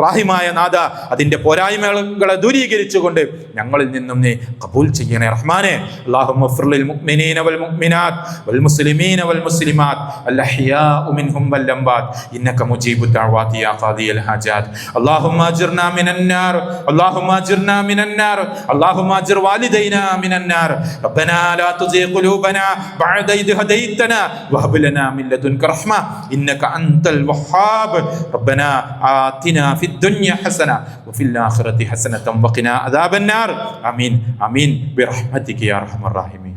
റഹ്മായ നാഥ, അതിന്റെ പോരായ്മകളെ ദൂരീകരിച്ചുകൊണ്ട് ഞങ്ങളിൽ നിന്നും നീ ഖബൂൽ ചെയ്യണേ റഹ്മാനെ. അല്ലാഹുമ്മ ഗ്ഫിർ ലിൽ മുഅ്മിനീന വൽ മുഅ്മിനാത്ത് വൽ മുസ്ലിമീന വൽ മുസ്ലിമാത്ത് അൽ അഹ്യാഉ മിൻഹും വൽ അംവാത് ഇന്നക മുജീബു ദഅവാതി യാ ഖാദിയൽ ഹാജാത്. അല്ലാഹുമ്മ അജിർനാ മിനൻ നാർ, അല്ലാഹുമ്മ അജിർനാ മിനൻ നാർ, അല്ലാഹുമ്മ അജിർ വാലിദൈനാ മിനൻ നാർ. റബ്ബനാ ലാ തുസിഗ് ഖുലൂബനാ ബഅദ ഇദ് ഹദൈതനാ വഹബ് ലനാ മിൻ ലദുൻക റഹ്മ ഇന്നക അൻതൽ വഹ്ഹാബ്. റബ്ബനാ ആതിനാ ഫിദ് ദുനിയ ഹസന വഫിൽ ആഖിറതി ഹസനത വഖിനാ അദാബൻ നാർ. ആമീൻ ആമീൻ ബിറഹ്മതിക യാ അർഹമർ റഹീമീൻ.